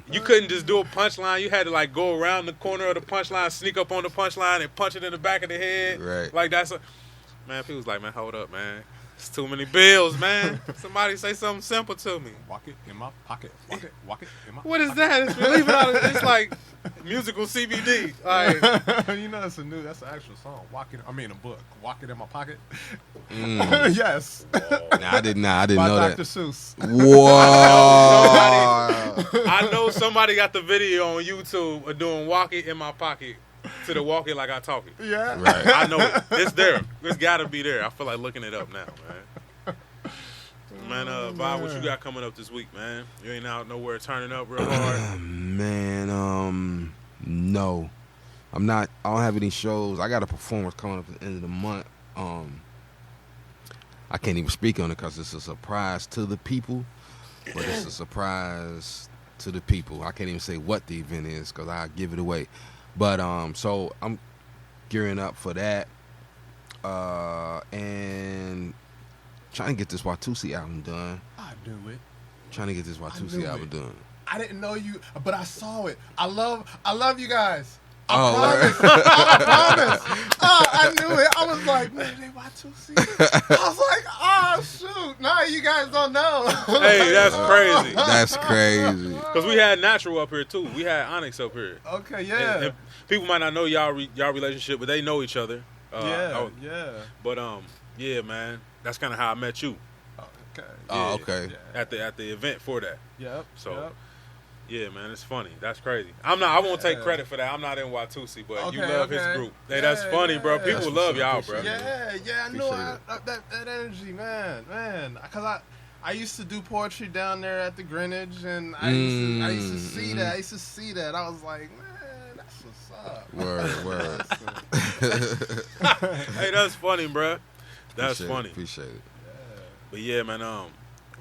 You couldn't just do a punchline. You had to like go around the corner of the punchline, sneak up on the punchline, and punch it in the back of the head. Right. Like man. People was like, man, hold up, man. It's too many bills, man. Somebody say something simple to me. Walk it in my pocket. Walk it in my What is pocket. that? It's leave it out. It's like musical CBD. Like, you know, that's an actual song. A book. Walk it in my pocket. Yes. I didn't By know Dr. that. Seuss. Whoa. I know somebody got the video on YouTube of doing "Walk It in My Pocket" to the "Walk It Like I Talk It." Yeah. Right. I know it. It's there. It's got to be there. I feel like looking it up now, man. Man, Bob, what you got coming up this week, man? You ain't out nowhere turning up real hard? Man, no. I'm not. I don't have any shows. I got a performance coming up at the end of the month. I can't even speak on it because it's a surprise to the people, but it's a surprise to the people. I can't even say what the event is because I give it away. But so I'm gearing up for that, and trying to get this Watusi album done. I do it. Trying to get this Watusi album done. I didn't know you, but I saw it. I love you guys. I promise. I knew it. I was like, man, they Y2C. I was like, oh, shoot. No, you guys don't know. Hey, that's crazy. That's crazy. Because we had Natural up here, too. We had Onyx up here. Okay, yeah. And people might not know y'all relationship, but they know each other. Yeah. But, yeah, man. That's kind of how I met you. Okay. Oh, okay. Yeah. At the event for that. Yep. So, yeah, man, it's funny. That's crazy. I won't take credit for that. I'm not in Y2C, but you love his group. Hey, that's funny, bro. People love y'all, bro. Yeah, I know that energy, man. Because I used to do poetry down there at the Greenwich, and I used to see that. I used to see that. I was like, man, that's what's up. Word. Hey, that's funny, bro. That's funny. Appreciate it. Yeah. But yeah, man.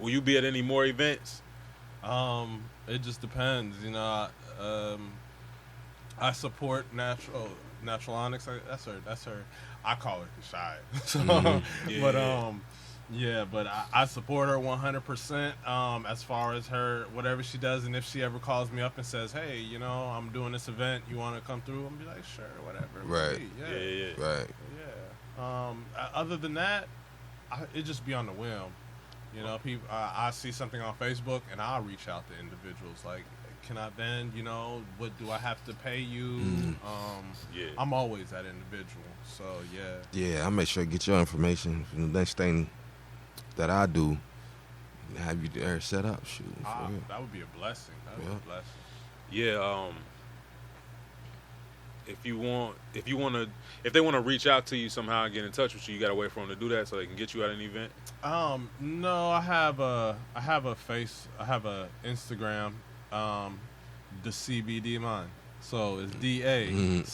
Will you be at any more events? It just depends, you know. I support Natural Onyx. That's her. I call her Shy. So, but I support her 100%. As far as her, whatever she does, and if she ever calls me up and says, "Hey, you know, I'm doing this event. You want to come through?" I'm be like, "Sure, whatever." Right. Yeah. Right. Yeah. Other than that, it just be on the whim. You know, people. I see something on Facebook, and I'll reach out to individuals like, "Can I vend? You know, what do I have to pay you?" I'm always that individual. So Yeah, I make sure to get your information. The next thing that I do, have you there set up. Shoot, that would be a blessing. That would be a blessing. Yeah. If they want to reach out to you somehow and get in touch with you, you gotta wait for them to do that so they can get you at an event. No, I have a Instagram, the CBD Mind. So it's DACBDMON,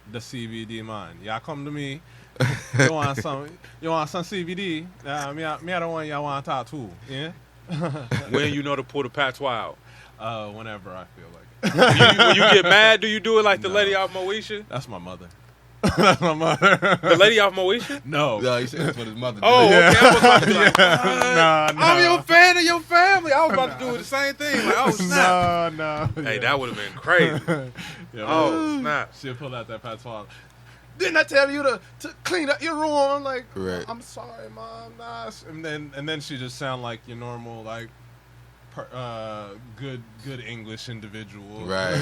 the CBD Mind. Y'all come to me. You want some CBD? Me I don't want y'all want to talk to. Yeah. When you know to pull the patois out? Whenever I feel like it. When you get mad, do you do it like the lady off Moesha? That's my mother. That's my mother. The lady off Moesha? No. No, he said that's what his mother did. Oh, okay. I was about to be like, No. I'm your fan of your family. I was about to do the same thing. Like, oh, snap. No. Hey, that would have been crazy. Snap. She'll pull out that patois. Didn't I tell you to clean up your room? I'm like, I'm sorry, Mom. Nah. And then she just sound like your normal, like, good English individual. Right.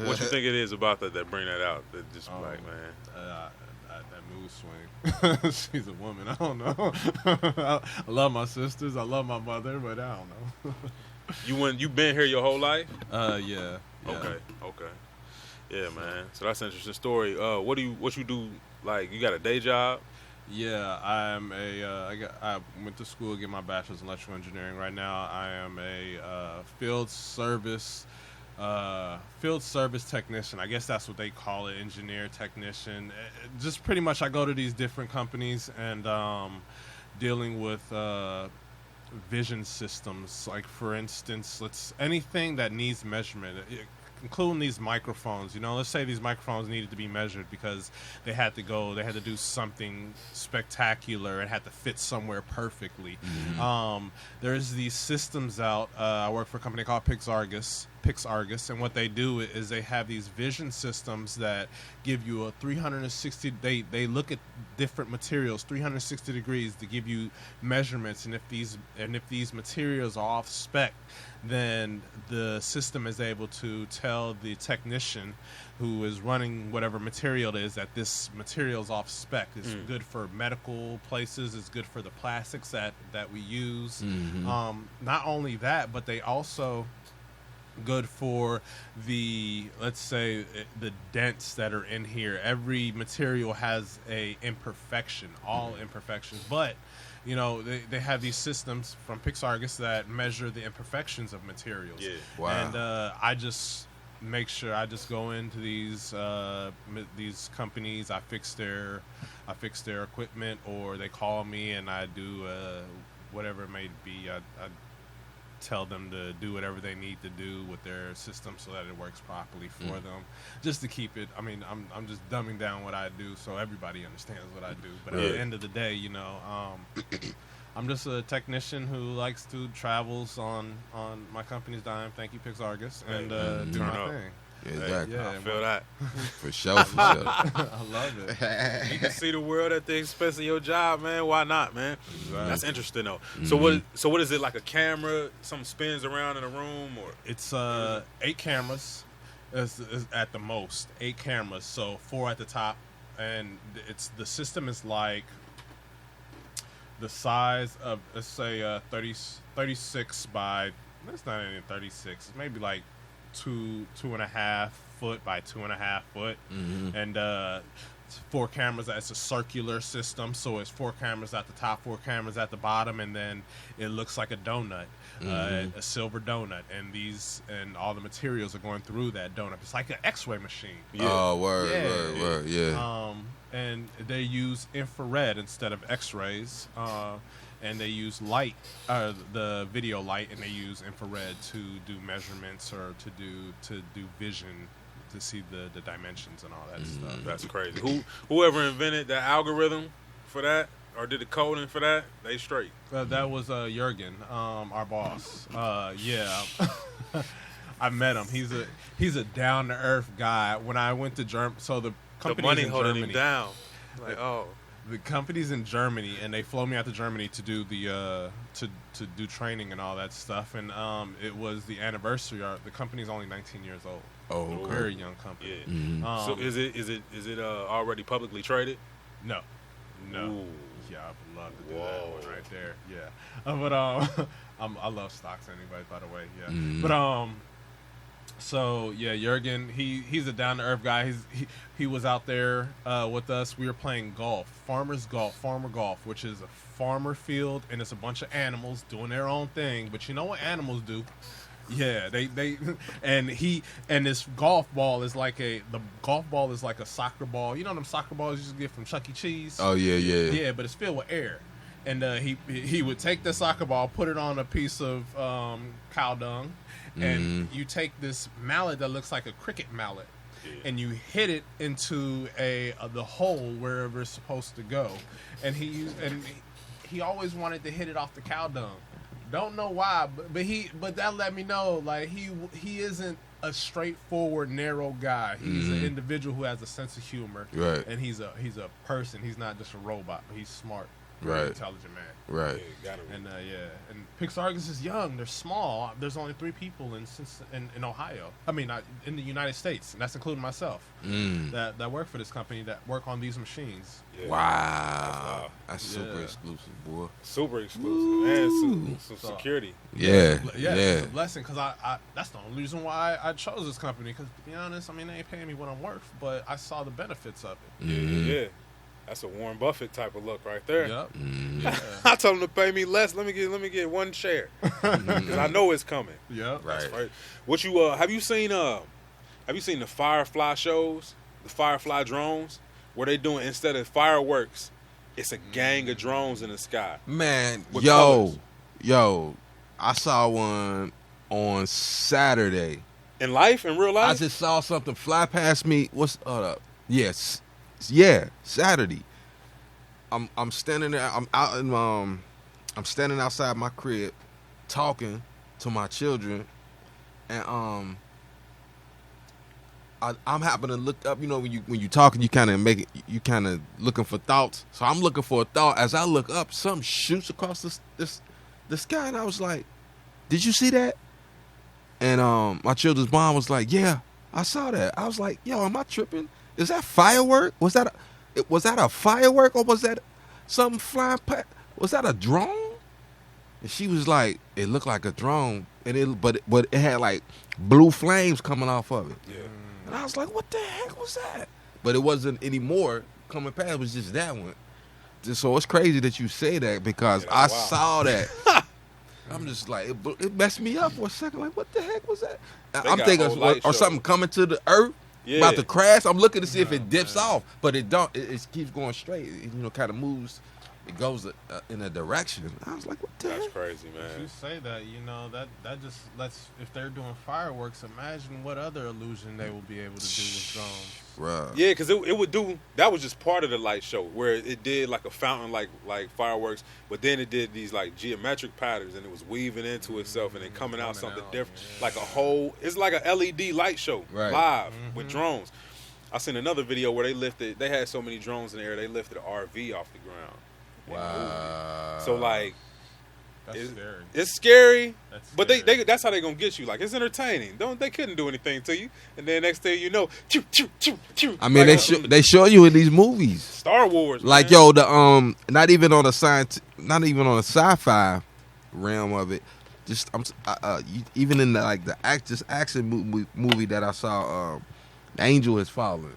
What you think it is about that bring that out? That just like, man. That mood swing. She's a woman. I don't know. I love my sisters. I love my mother, but I don't know. You been here your whole life? Yeah. Okay. Yeah, man. So that's an interesting story. What you do? Like, you got a day job? Yeah, I went to school to get my bachelor's in electrical engineering. Right now, I am a field service technician. I guess that's what they call it, engineer technician. Just pretty much, I go to these different companies and dealing with vision systems. Like, for instance, anything that needs measurement. Including these microphones, you know, let's say these microphones needed to be measured because they had to do something spectacular and had to fit somewhere perfectly. Mm-hmm. There's these systems out. I work for a company called Pixargus, and what they do is they have these vision systems that give you a 360. They look at different materials 360 degrees to give you measurements, and if these materials are off spec, then the system is able to tell the technician who is running whatever material it is that this material is off spec. It's good for medical places. It's good for the plastics that we use. Mm-hmm. Not only that, but they also good for the, let's say, the dents that are in here. Every material has a imperfection, all imperfections, but you know, they have these systems from Pixargus that measure the imperfections of materials. Yeah. Wow. And I just make sure I just go into these companies. I fix their equipment, or they call me and I do whatever it may be. I tell them to do whatever they need to do with their system so that it works properly for them, just to keep it. I mean, I'm just dumbing down what I do so everybody understands what I do. But at the end of the day, you know, I'm just a technician who likes to travels on my company's dime. Thank you, Pixargus, and do my thing. Exactly. Yeah, I feel that. For sure, for sure. I love it. You can see the world at the expense of your job, man. Why not, man? Exactly. That's interesting, though. So what is it, like a camera, something spins around in a room? Or It's 8 cameras is at the most. 8 cameras, so 4 at the top. And the system is like the size of, let's say, 36 by, that's not even 36. It's maybe like 2.5 foot by 2.5 foot, and 4 cameras. It's a circular system, so it's 4 cameras at the top, 4 cameras at the bottom, and then it looks like a donut, a silver donut, and all the materials are going through that donut. It's like an X-ray machine. Yeah. Oh, word, yeah. And they use infrared instead of X-rays. And they use light, the video light, and they use infrared to do measurements or to do vision, to see the dimensions and all that stuff. That's crazy. Whoever invented that algorithm for that or did the coding for that, they straight. That was Jurgen, our boss. Yeah, I met him. He's a down to earth guy. When I went to Germany, so the company's in holding Germany. him down. Like, The company's in Germany, and they flew me out to Germany to do the to do training and all that stuff. And it was the anniversary. The company's only 19 years old. Oh, okay. Very young company. Yeah. So is it already publicly traded? No. Ooh. Yeah, I would love to do that one right there. Yeah, but I love stocks anyway. By the way, yeah. But so yeah, Jurgen, he's a down to earth guy. He was out there with us. We were playing golf, farmer golf, which is a farmer field, and it's a bunch of animals doing their own thing. But you know what animals do? Yeah, they and this golf ball is like the golf ball is like a soccer ball. You know them soccer balls you just get from Chuck E. Cheese? Oh yeah. Yeah, but it's filled with air. And he would take the soccer ball, put it on a piece of cow dung, and you take this mallet that looks like a cricket mallet, and you hit it into the hole wherever it's supposed to go. And he always wanted to hit it off the cow dung. Don't know why, but that let me know like he isn't a straightforward narrow guy. He's an individual who has a sense of humor, right? And he's a person. He's not just a robot, but he's smart. Right. Intelligent man. Right. Yeah, got him. And and Pixargus is young. They're small. There's only 3 people in Ohio. I mean, in the United States, and that's including myself. That work for this company, that work on these machines. Yeah. Wow. That's super exclusive, boy. Super exclusive. And some security. Yeah. It's a blessing because I that's the only reason why I chose this company. Because to be honest, I mean, they ain't paying me what I'm worth, but I saw the benefits of it. Yeah. That's a Warren Buffett type of look right there. Yep. Yeah. I told him to pay me less. Let me get 1 share because I know it's coming. Yeah. Right. What you have you seen the Firefly shows, the Firefly drones, where they doing instead of fireworks, it's a gang of drones in the sky. Man, With yo, colors. I saw one on Saturday. In real life? I just saw something fly past me. What's up? Yes. Yeah, Saturday. I'm standing there. I'm out in I'm standing outside my crib, talking to my children, and I'm happening to look up. You know, when you talking, you kind of looking for thoughts. So I'm looking for a thought. As I look up, something shoots across the sky, and I was like, "Did you see that?" And my children's mom was like, "Yeah, I saw that." I was like, "Yo, am I tripping? Is that firework? Was that a firework or was that something flying past? Was that a drone?" And she was like, "It looked like a drone, and but it had like blue flames coming off of it." Yeah. And I was like, "What the heck was that?" But it wasn't any more coming past. It was just that one. So it's crazy that you say that because I saw that. I'm just like, it messed me up for a second. Like, what the heck was that? I'm thinking, or something coming to the earth. Yeah. About to crash. I'm looking to see if it dips off, but it don't. It keeps going straight. It, kind of moves it goes in a direction. I was like, what the That's heck? crazy, If man. you say that, that just lets, if they're doing fireworks, imagine what other illusion they will be able to do with drones. Bruh. Yeah, because it would do. That was just part of the light show where it did like a fountain, like fireworks, but then it did these like geometric patterns, and it was weaving into itself and then coming out something different, like a whole. It's like a LED light show live with drones. I seen another video where they had so many drones in the air, they lifted an RV off the ground. Wow. So like, That's scary. it's scary, That's but scary. they that's how they gonna get you. Like, it's entertaining. They couldn't do anything to you, and then next thing you know, choo, choo, choo, choo. I mean, like, they show you in these movies. Star Wars, Like, man. yo, the not even on a sci-fi realm of it. Just even in the action movie that I saw, Angel Has Fallen.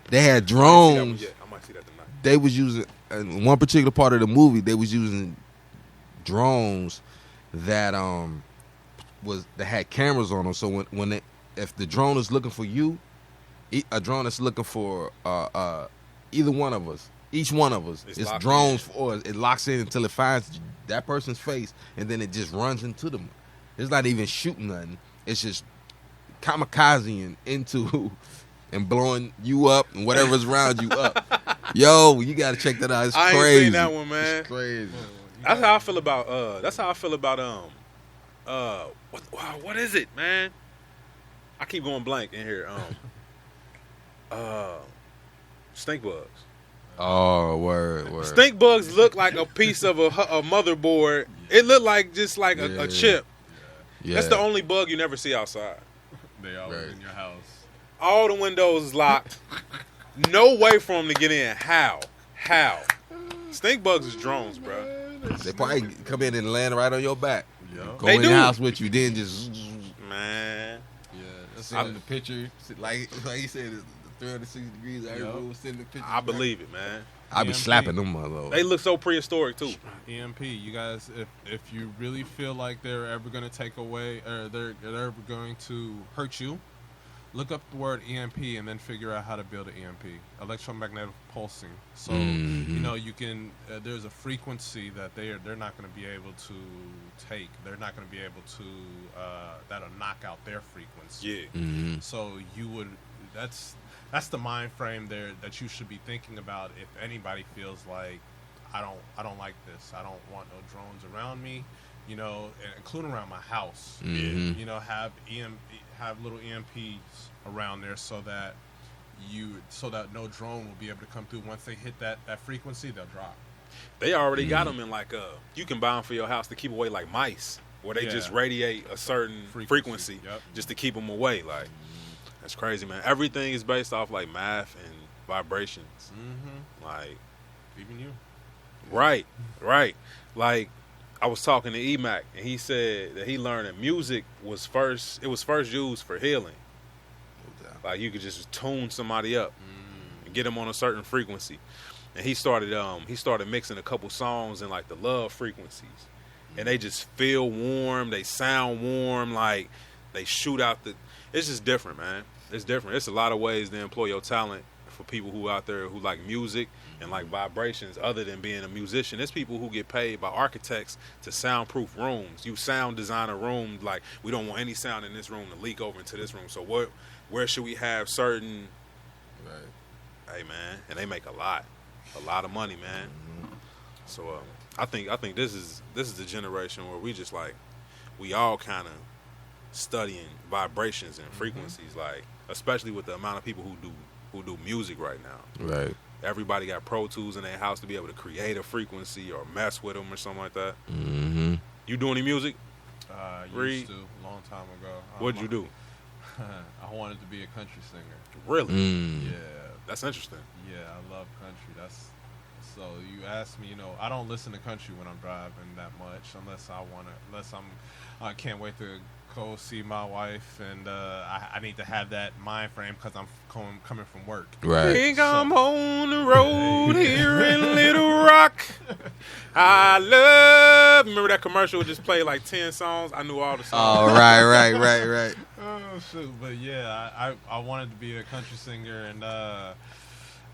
They had drones. I might see that tonight. They was using in one particular part of the movie. They was using drones that had cameras on them. So if the drone is looking for you, a drone is looking for either one of us. Each one of us. It's drones for us. It locks in until it finds that person's face, and then it just runs into them. It's not even shooting nothing. It's just kamikazing into and blowing you up and whatever's around you up. Yo, you gotta check that out. It's I crazy. ain't seen that one, man. It's crazy. That's how I feel about. What is it, man? I keep going blank in here. Stink bugs. Oh, word. Stink bugs look like a piece of a motherboard. It looked like just like a chip. Yeah. That's the only bug you never see outside. They always in your house. All the windows is locked. No way for them to get in. How? Stink bugs is drones, bro. They probably come in and land right on your back. Yo. Go They in do. the house with you, then just Man. Yeah. That's send the picture. Like you said, 360 degrees. Everyone send the picture. I believe it, man. I be EMP. slapping them motherfuckers. They look so prehistoric too. EMP, you guys, if you really feel like they're ever going to take away, or they're ever going to hurt you, look up the word EMP and then figure out how to build an EMP, electromagnetic pulsing. So you can. There's a frequency that they're not going to be able to take. They're not going to be able to. That'll knock out their frequency. Yeah. So you would. That's the mind frame there that you should be thinking about if anybody feels like I don't like this. I don't want no drones around me, including around my house. Have little EMPs around there so that no drone will be able to come through. Once they hit that frequency, they'll drop. They already got them in you can buy them for your house to keep away like mice, where they just radiate a certain frequency just to keep them away. Like, that's crazy, man. Everything is based off like math and vibrations. Like, Even you. right. Like, I was talking to Emac, and he said that he learned that music was first used for healing. Like, you could just tune somebody up and get them on a certain frequency. And he started mixing a couple songs in like the love frequencies, and they just feel warm. They sound warm. Like, they shoot out it's just different, man. It's different. It's a lot of ways to employ your talent for people who out there who like music and like vibrations other than being a musician. There's people who get paid by architects to soundproof rooms. You sound design a room, like, we don't want any sound in this room to leak over into this room. So where should we have certain... Right. Hey, man. And they make a lot of money, man. So I think this is the generation where we just like, we all kind of studying vibrations and frequencies, like, especially with the amount of people who do music right now. Right. Everybody got Pro Tools in their house to be able to create a frequency or mess with them or something like that. You do any music? Reid? Used to, a long time ago. What'd you do? I wanted to be a country singer. Really? Yeah. That's interesting. Yeah, I love country. So you ask me, I don't listen to country when I'm driving that much, I can't wait to go see my wife, and I need to have that mind frame because I'm coming from work. Right. Think I'm on the road here in Little Rock. I love. Remember that commercial would just play like 10 songs? I knew all the songs. Oh, right. Oh shoot! But yeah, I wanted to be a country singer, and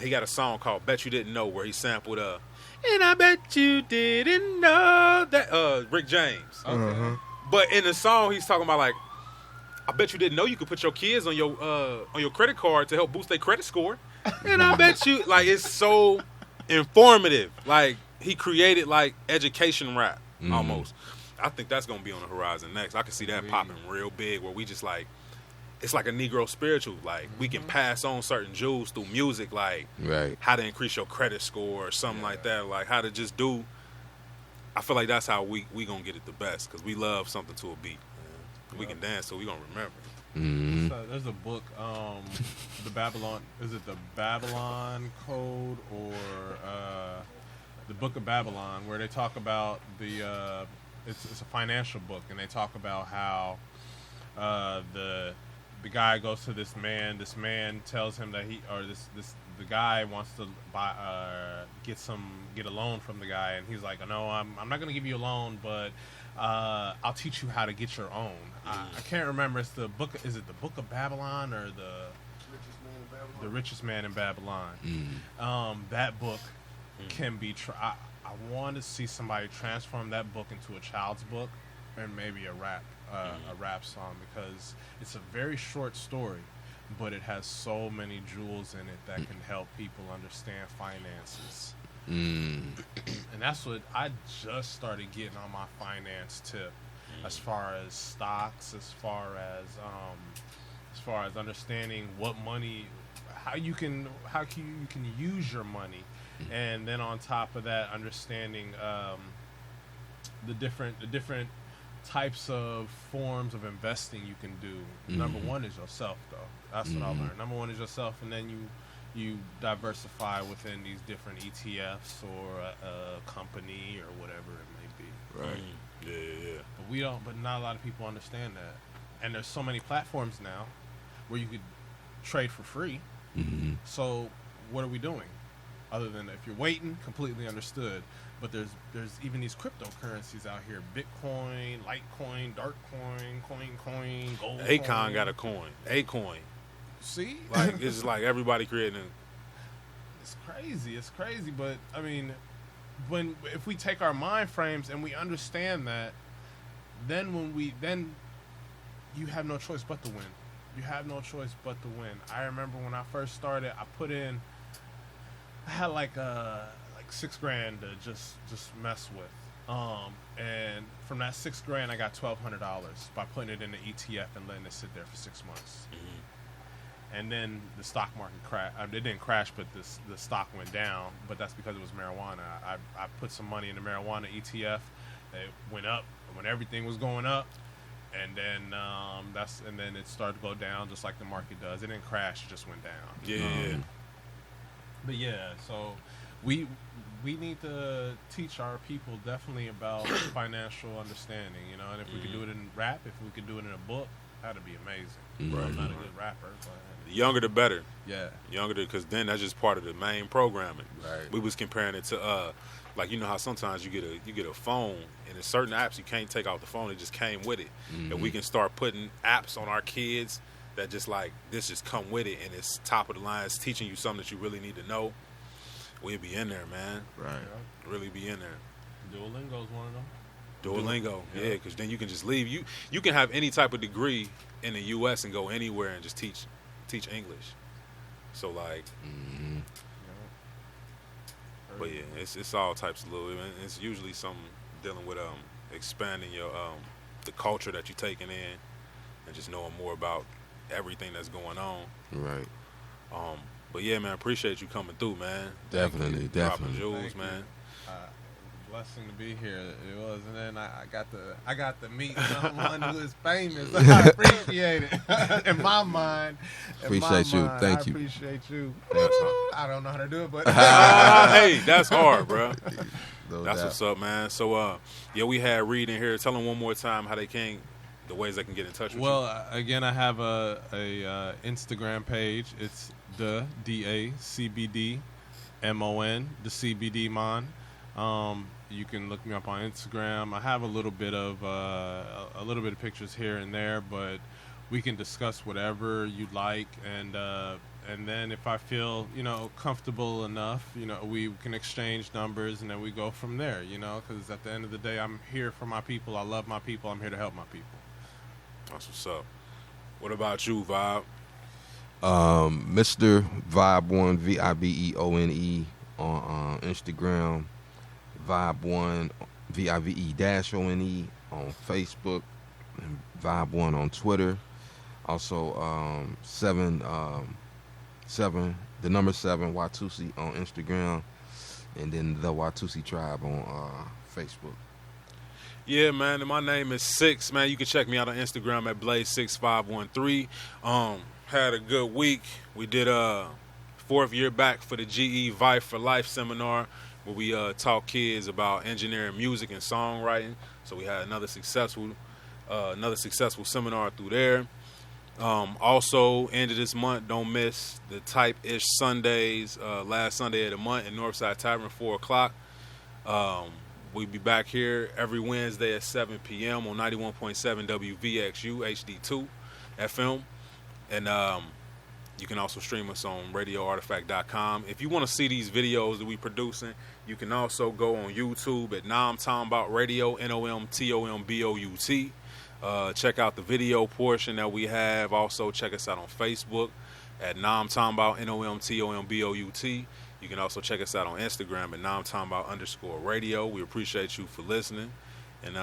He got a song called "Bet You Didn't Know" where he sampled and I bet you didn't know that Rick James. Okay. But in the song, he's talking about like, I bet you didn't know you could put your kids on your credit card to help boost their credit score. And I bet you, like, it's so informative. Like, he created like education rap almost. I think that's gonna be on the horizon next. I can see that popping real big, where we just like, it's like a Negro spiritual. Like, we can pass on certain jewels through music, like how to increase your credit score or something like that. Like how to just do. I feel like that's how we gonna get it the best, because we love something to a beat. Man. We can dance, so we gonna remember. So there's a book, the Babylon. Is it the Babylon Code or the Book of Babylon, where they talk about the. It's a financial book, and they talk about how the guy goes to this man. This man tells him that the guy wants to get a loan from the guy, and he's like, no, I'm not going to give you a loan, but I'll teach you how to get your own. I can't remember. Is it the Book of Babylon or the Richest Man in Babylon? That book can be. I want to see somebody transform that book into a child's book and maybe a rap song, because it's a very short story, but it has so many jewels in it that can help people understand finances. And that's what I just started getting on my finance tip, as far as stocks, as far as understanding what money, how you can use your money, and then on top of that, understanding the different types of forms of investing you can do. Number one is yourself, though. That's what I learned. Number one is yourself, and then you diversify within these different ETFs or a company or whatever it may be. Right. Yeah. But not a lot of people understand that. And there's so many platforms now where you could trade for free. So what are we doing? Other than, if you're waiting, completely understood. But there's even these cryptocurrencies out here: Bitcoin, Litecoin, Darkcoin, Coin, Gold. Akon got a coin. Acoin. See, like it's like everybody creating. It's crazy. But I mean, if we take our mind frames and we understand that, then you have no choice but to win. You have no choice but to win. I remember when I first started, I had like $6,000 to just mess with, and from that $6,000 I got $1,200 by putting it in the ETF and letting it sit there for 6 months. And then the stock market crashed. It didn't crash, but the stock went down. But that's because it was marijuana. I put some money in the marijuana ETF. It went up when everything was going up, and then it started to go down just like the market does. It didn't crash; it just went down. But yeah, so we need to teach our people definitely about financial understanding, and if we could do it in rap, if we could do it in a book, that'd be amazing. I'm not a good rapper, but the younger the better. Yeah, younger, because then that's just part of the main programming. Right. We was comparing it to like, how sometimes you get a phone, and there's certain apps you can't take off the phone; it just came with it. And we can start putting apps on our kids that just like this just come with it, and it's top of the line. It's teaching you something that you really need to know. We'll be in there, man. Right. Really be in there. Duolingo's one of them. Duolingo, yeah, because then you can just leave. You can have any type of degree in the U.S. and go anywhere and just teach English. So like, but yeah, it's all types of little. It's usually something dealing with expanding your the culture that you're taking in, and just knowing more about everything that's going on. Right. But yeah, man, appreciate you coming through, man. Definitely. Dropping jewels, man. Blessing to be here. It was, and then I got to meet someone who is famous. I appreciate it. In my mind, Thank you. I appreciate you. I don't know how to do it, but hey, that's hard, bro. No That's doubt. what's up, man. So, we had Reid in here. Tell them one more time how they can, the ways they can get in touch with you. Well, again, I have a Instagram page. It's the DACBD MON, the CBD Mon. You can look me up on Instagram. I have a little bit of pictures here and there, but we can discuss whatever you'd like. And And then if I feel, comfortable enough, we can exchange numbers, and then we go from there, because at the end of the day, I'm here for my people. I love my people. I'm here to help my people. That's what's up. What about you, Vibe? Mr. Vibe1, Vibeone on Instagram, Vibe1, Vive-one on Facebook, and Vibe1 on Twitter. Also, 7, the number 7 Watusi on Instagram, and then the Watusi Tribe on Facebook. Yeah, man, and my name is Six, man. You can check me out on Instagram at Blaze6513. Had a good week. We did 4th year back for the GE Vife for Life seminar, where we taught kids about engineering music and songwriting. So we had another successful seminar through there. Also, end of this month, don't miss the Type-ish Sundays, last Sunday of the month in Northside Tavern, 4 o'clock. We'll be back here every Wednesday at 7 p.m. on 91.7 WVXU HD2 FM. And you can also stream us on radioartifact.com. If you want to see these videos that we producing, you can also go on YouTube at Nomtombout Radio, Nomtombout. Check out the video portion that we have. Also, check us out on Facebook at Nomtombout, Nomtombout. You can also check us out on Instagram at Nomtombout_radio. We appreciate you for listening and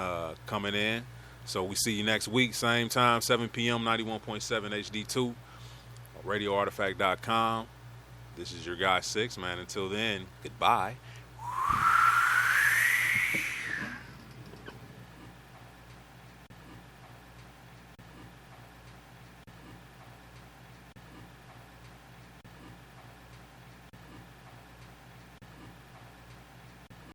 coming in. So we see you next week, same time, 7 p.m., 91.7 HD2, radioartifact.com. This is your guy, Six, man. Until then, goodbye.